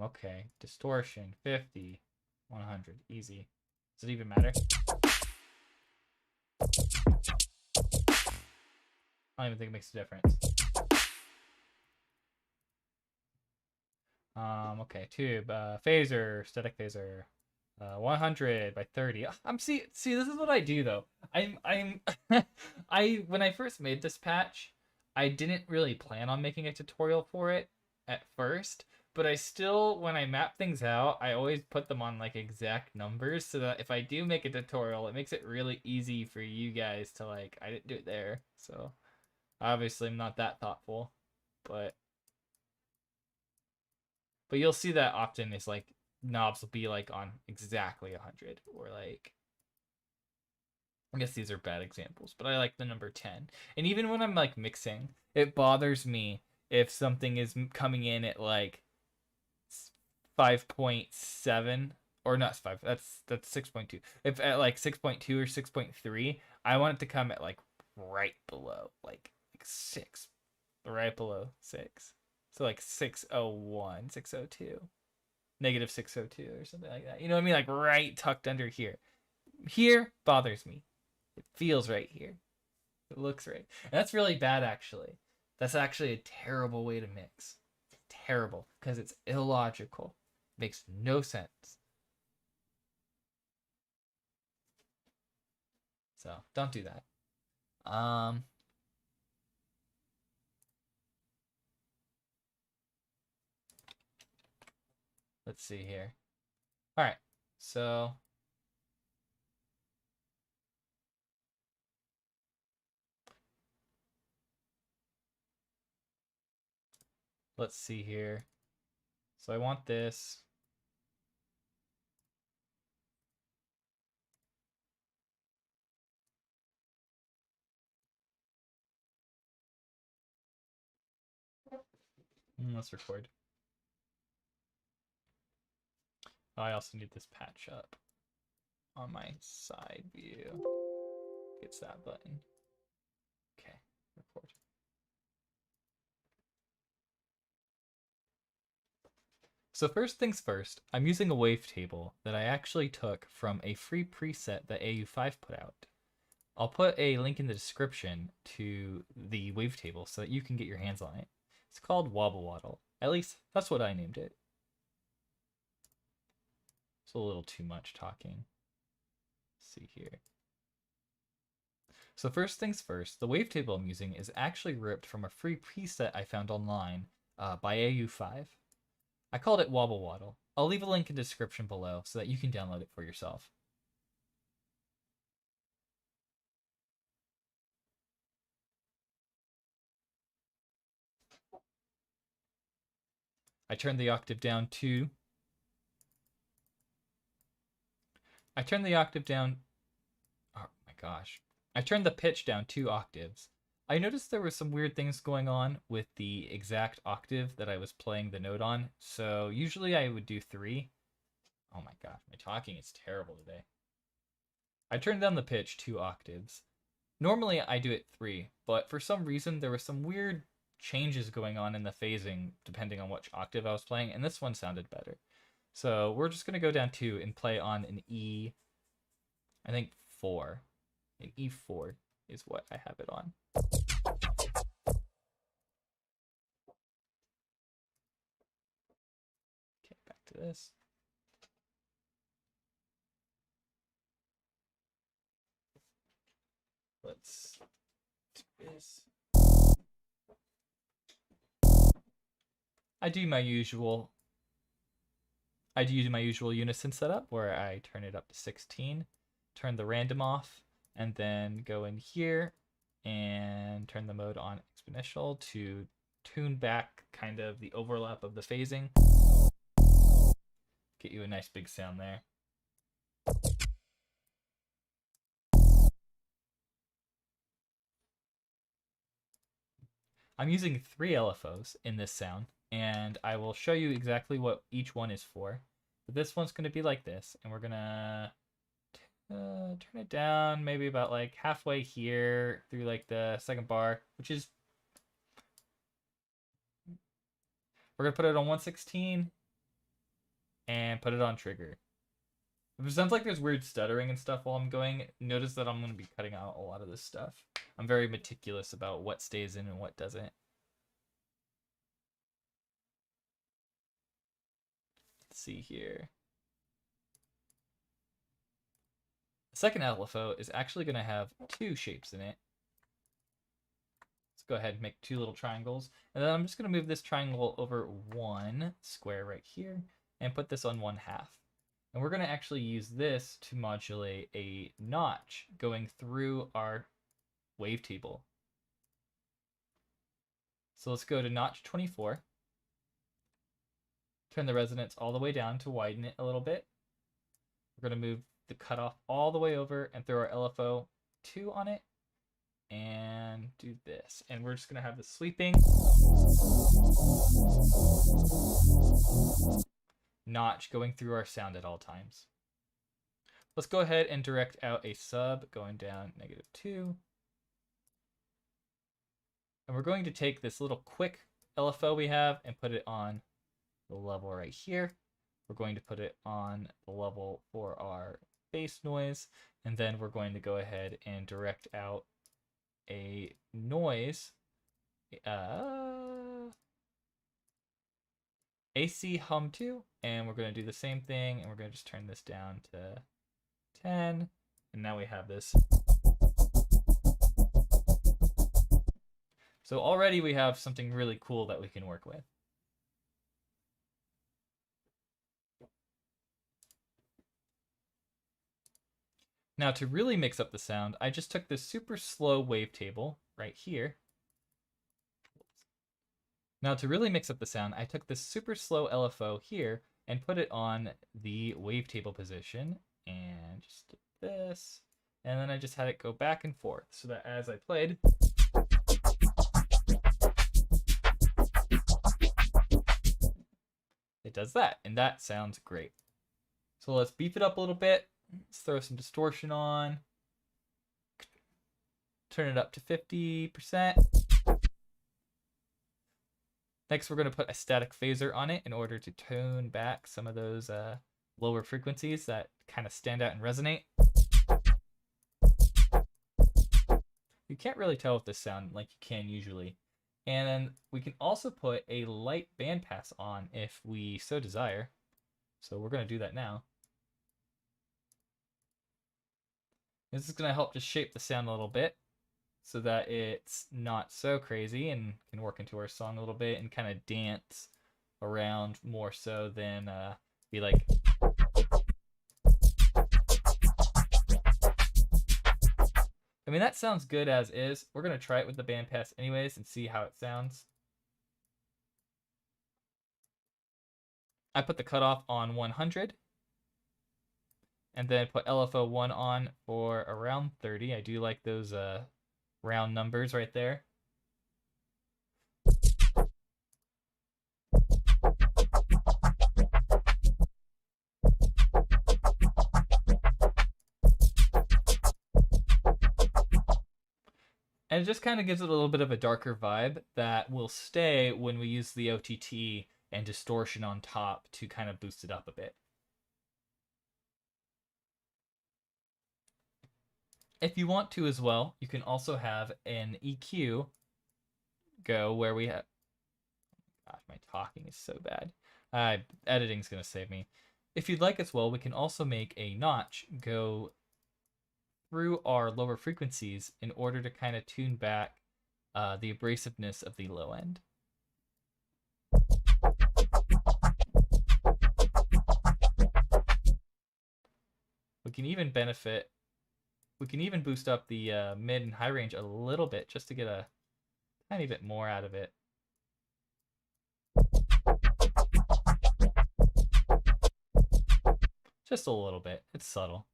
Okay. Distortion, 50, 100. Easy. Does it even matter? I don't even think it makes a difference. Okay, tube, phaser, static phaser, 100 by 30. See, this is what I do though. When I first made this patch, I didn't really plan on making a tutorial for it at first, but I still, when I map things out, I always put them on like exact numbers so that if I do make a tutorial, it makes it really easy for you guys to like, I didn't do it there. So obviously I'm not that thoughtful, but you'll see that often is like knobs will be like on exactly 100 or like, I guess these are bad examples, but I like the number 10. And even when I'm like mixing, it bothers me if something is coming in at like 5.7 or not 5, that's 6.2. If at like 6.2 or 6.3, I want it to come at like right below like 6, right below 6. So like 601, 602, negative 602 or something like that. You know what I mean? Like right tucked under here. Here bothers me. It feels right here. It looks right. And that's really bad actually. That's actually a terrible way to mix. Terrible because it's illogical. Makes no sense. So don't do that. Let's see here. All right. So let's see here. So I want this. Let's record. Oh, I also need this patch up on my side view. it's that button. Okay, record. So first things first, I'm using a wavetable that I actually took from a free preset that AU5 put out. I'll put a link in the description to the wavetable so that you can get your hands on it. It's called Wobble Waddle. At least that's what I named it. It's a little too much talking. Let's see here. So first things first, the wavetable I'm using is actually ripped from a free preset I found online by AU5. I called it Wobble Waddle. I'll leave a link in the description below so that you can download it for yourself. I turned the octave down to... I turned the pitch down 2 octaves. I noticed there were some weird things going on with the exact octave that I was playing the note on, so usually I would do 3. Oh my gosh, my talking is terrible today. I turned down the pitch 2 octaves. Normally I do it 3, but for some reason there were some weird changes going on in the phasing depending on which octave I was playing, and this one sounded better. So we're just going to go down 2 and play on an E, I think 4. An E4 is what I have it on. Okay, back to this. Let's do this. I do my usual unison setup where I turn it up to 16, turn the random off, and then go in here and turn the mode on exponential to tune back kind of the overlap of the phasing. Get you a nice big sound there. I'm using 3 LFOs in this sound, and I will show you exactly what each one is for. But this one's going to be like this, and we're going to turn it down maybe about like halfway here through like the second bar, which is... We're going to put it on 116 and put it on trigger. If it sounds like there's weird stuttering and stuff while I'm going, notice that I'm going to be cutting out a lot of this stuff. I'm very meticulous about what stays in and what doesn't. Let's see here. The second LFO is actually going to have 2 shapes in it. Let's go ahead and make 2 little triangles. And then I'm just going to move this triangle over 1 square right here and put this on 1/2. And we're going to actually use this to modulate a notch going through our wavetable. So let's go to notch 24. Turn the resonance all the way down to widen it a little bit. We're going to move the cutoff all the way over and throw our LFO 2 on it and do this. And we're just going to have the sweeping notch going through our sound at all times. Let's go ahead and direct out a sub going down -2. And we're going to take this little quick LFO we have and put it on the level right here. We're going to put it on the level for our bass noise. And then we're going to go ahead and direct out a noise. AC hum 2, and we're going to do the same thing, and we're going to just turn this down to 10, and now we have this. So already we have something really cool that we can work with. Now to really mix up the sound, I just took this super slow wavetable right here. Now to really mix up the sound, I took this super slow LFO here and put it on the wavetable position and just did this. And then I just had it go back and forth so that as I played, it does that, and that sounds great. So let's beef it up a little bit. Let's throw some distortion on. turn it up to 50%. Next, we're going to put a static phaser on it in order to tone back some of those lower frequencies that kind of stand out and resonate. You can't really tell with this sound like you can usually. And then we can also put a light bandpass on if we so desire. So we're going to do that now. This is going to help just shape the sound a little bit so that it's not so crazy and can work into our song a little bit and kind of dance around more so than be like. I mean, that sounds good as is. We're going to try it with the bandpass anyways and see how it sounds. I put the cutoff on 100 and then put LFO 1 on for around 30. I do like those round numbers right there. And it just kind of gives it a little bit of a darker vibe that will stay when we use the OTT and distortion on top to kind of boost it up a bit. If you want to as well, you can also have an EQ go where we have. Gosh, my talking is so bad. Editing's going to save me. If you'd like as well, we can also make a notch go through our lower frequencies in order to kind of tune back the abrasiveness of the low end. We can even boost up the mid and high range a little bit just to get a tiny bit more out of it. Just a little bit. It's subtle.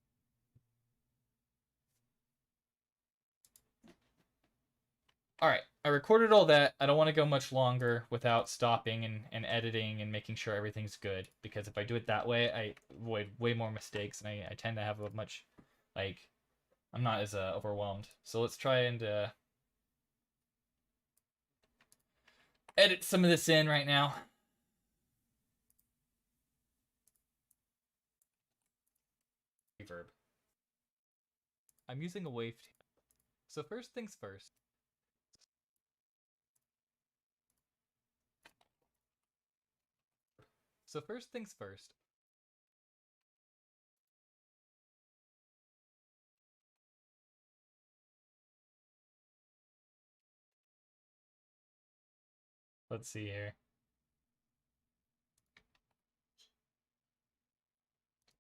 All right, I recorded all that. I don't want to go much longer without stopping and editing and making sure everything's good, because if I do it that way, I avoid way more mistakes, and I tend to have a much, like, I'm not as overwhelmed. So let's try and edit some of this in right now. Reverb. I'm using a wave. So first things first. Let's see here.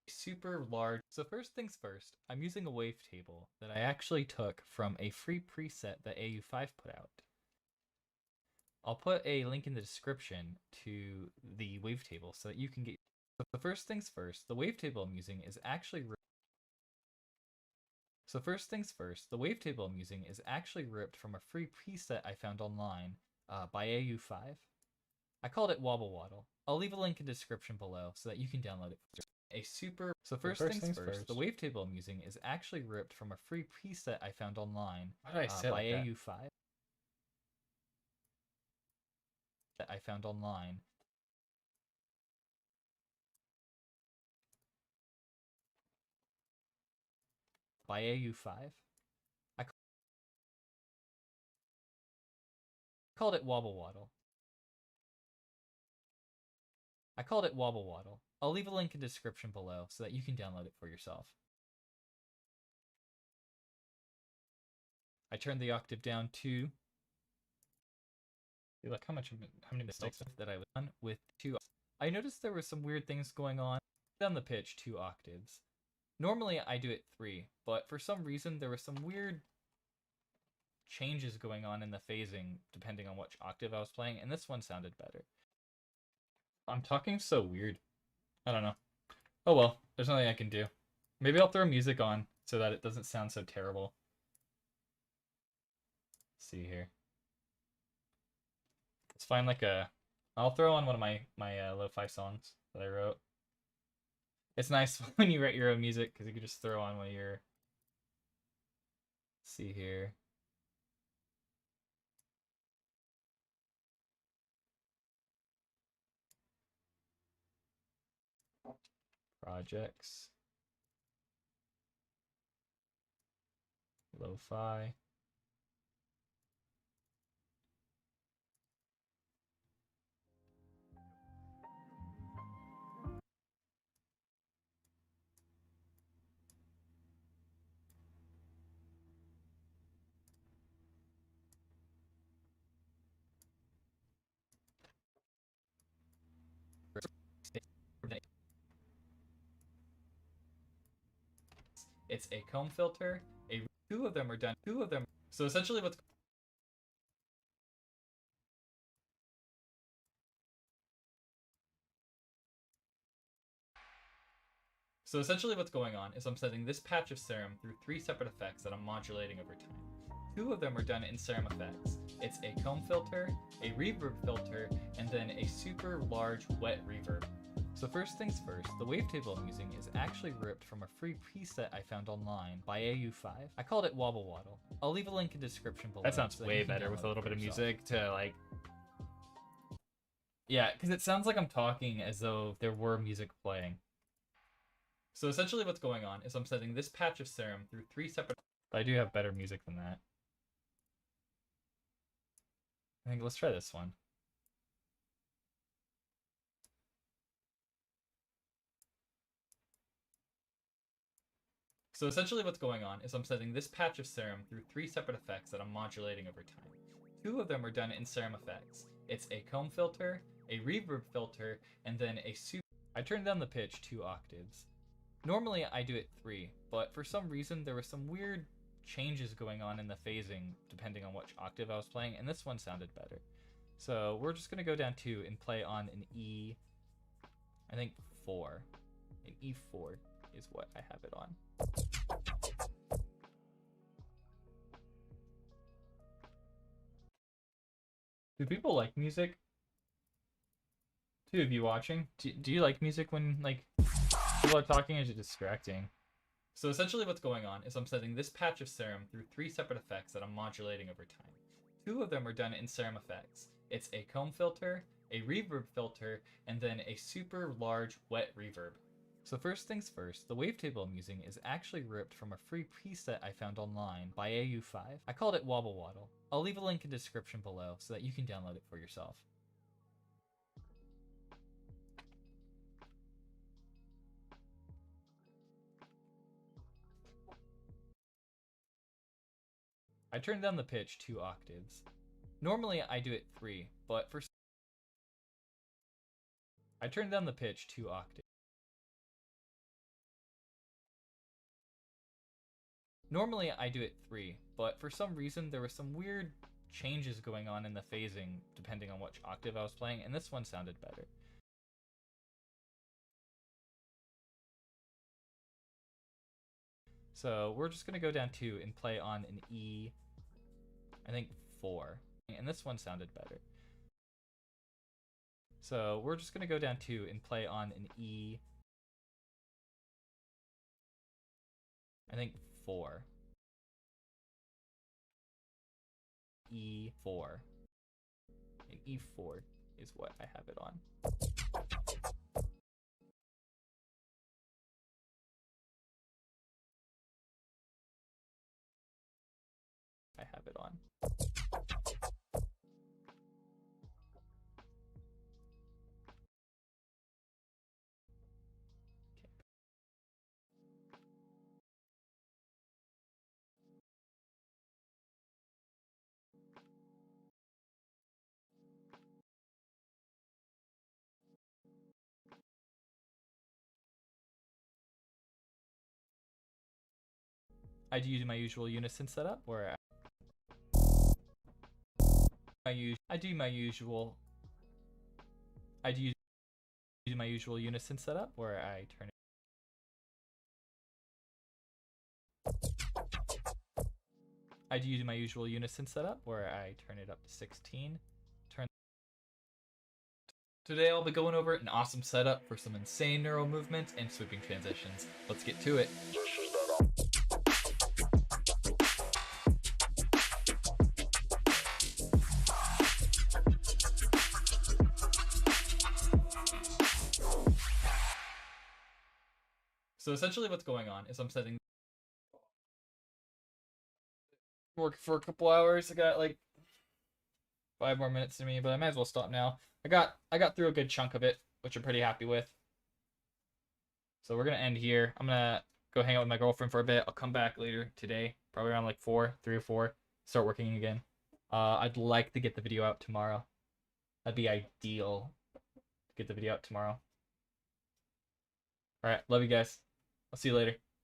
Super large. So first things first, I'm using a wavetable that I actually took from a free preset that AU5 put out. I'll put a link in the description to the wavetable so that you can get. So first things first, the wavetable I'm using is actually ripped from a free preset I found online by AU5. I called it Wobble Waddle. I'll leave a link in the description below so that you can download it. So first things first, the wavetable I'm using is actually ripped from a free preset I found online by AU5. That I found online. By AU5. I called it Wobble Waddle. I'll leave a link in the description below so that you can download it for yourself. I turned the octave down to. Look how many mistakes that I was on with 2. I noticed there were some weird things going on. Down the pitch 2 octaves. Normally I do it 3, but for some reason there were some weird changes going on in the phasing depending on which octave I was playing, and this one sounded better. I'm talking so weird. I don't know. Oh well, there's nothing I can do. Maybe I'll throw music on so that it doesn't sound so terrible. Let's see here. Let's find like I'll throw on one of my lo-fi songs that I wrote. It's nice when you write your own music because you can just throw on one of your. Let's see here. projects, lo-fi. It's a comb filter. Two of them are done. So essentially what's going on is I'm setting this patch of serum through 3 separate effects that I'm modulating over time. 2 of them are done in serum effects. It's a comb filter, a reverb filter, and then a super large wet reverb. So first things first, the wavetable I'm using is actually ripped from a free preset I found online by AU5. I called it Wobble Waddle. I'll leave a link in the description below. That sounds way better with a little bit of music to like... Yeah, because it sounds like I'm talking as though there were music playing. So essentially what's going on is I'm setting this patch of serum through 3 separate... But I do have better music than that. I think let's try this one. So essentially what's going on is I'm setting this patch of serum through 3 separate effects that I'm modulating over time. 2 of them are done in serum effects. It's a comb filter, a reverb filter, and then a super... I turned down the pitch 2 octaves. Normally I do it 3, but for some reason there were some weird changes going on in the phasing depending on which octave I was playing, and this one sounded better. So we're just going to go down 2 and play on an E, I think 4. An E4 is what I have it on. Do people like music? 2 of you watching, do you like music when like people are talking? Is it distracting? So essentially what's going on is I'm setting this patch of serum through 3 separate effects that I'm modulating over time. 2 of them are done in serum effects. It's a comb filter, a reverb filter, and then a super large wet reverb. So first things first, the wavetable I'm using is actually ripped from a free preset I found online by AU5. I called it Wobble Waddle. I'll leave a link in the description below so that you can download it for yourself. I turned down the pitch 2 octaves. Normally I do it 3, but for... I turned down the pitch 2 octaves. Normally I do it 3, but for some reason there were some weird changes going on in the phasing depending on which octave I was playing, and this one sounded better. So we're just going to go down 2 and play on an E, I think 4, and this one sounded better. So we're just going to go down 2 and play on an E, I think 4. E4. And E4 is what I have it on. I have it on. I do use my usual unison setup where I do my usual unison setup where I turn it up to 16. Today I'll be going over an awesome setup for some insane neural movements and sweeping transitions. Let's get to it. So essentially what's going on is I'm setting work for a couple hours. I got like 5 more minutes to me, but I might as well stop now. I got through a good chunk of it, which I'm pretty happy with. So we're gonna end here. I'm gonna go hang out with my girlfriend for a bit. I'll come back later today, probably around like 3 or 4, start working again. I'd like to get the video out tomorrow. That'd be ideal to get the video out tomorrow. All right, love you guys. I'll see you later.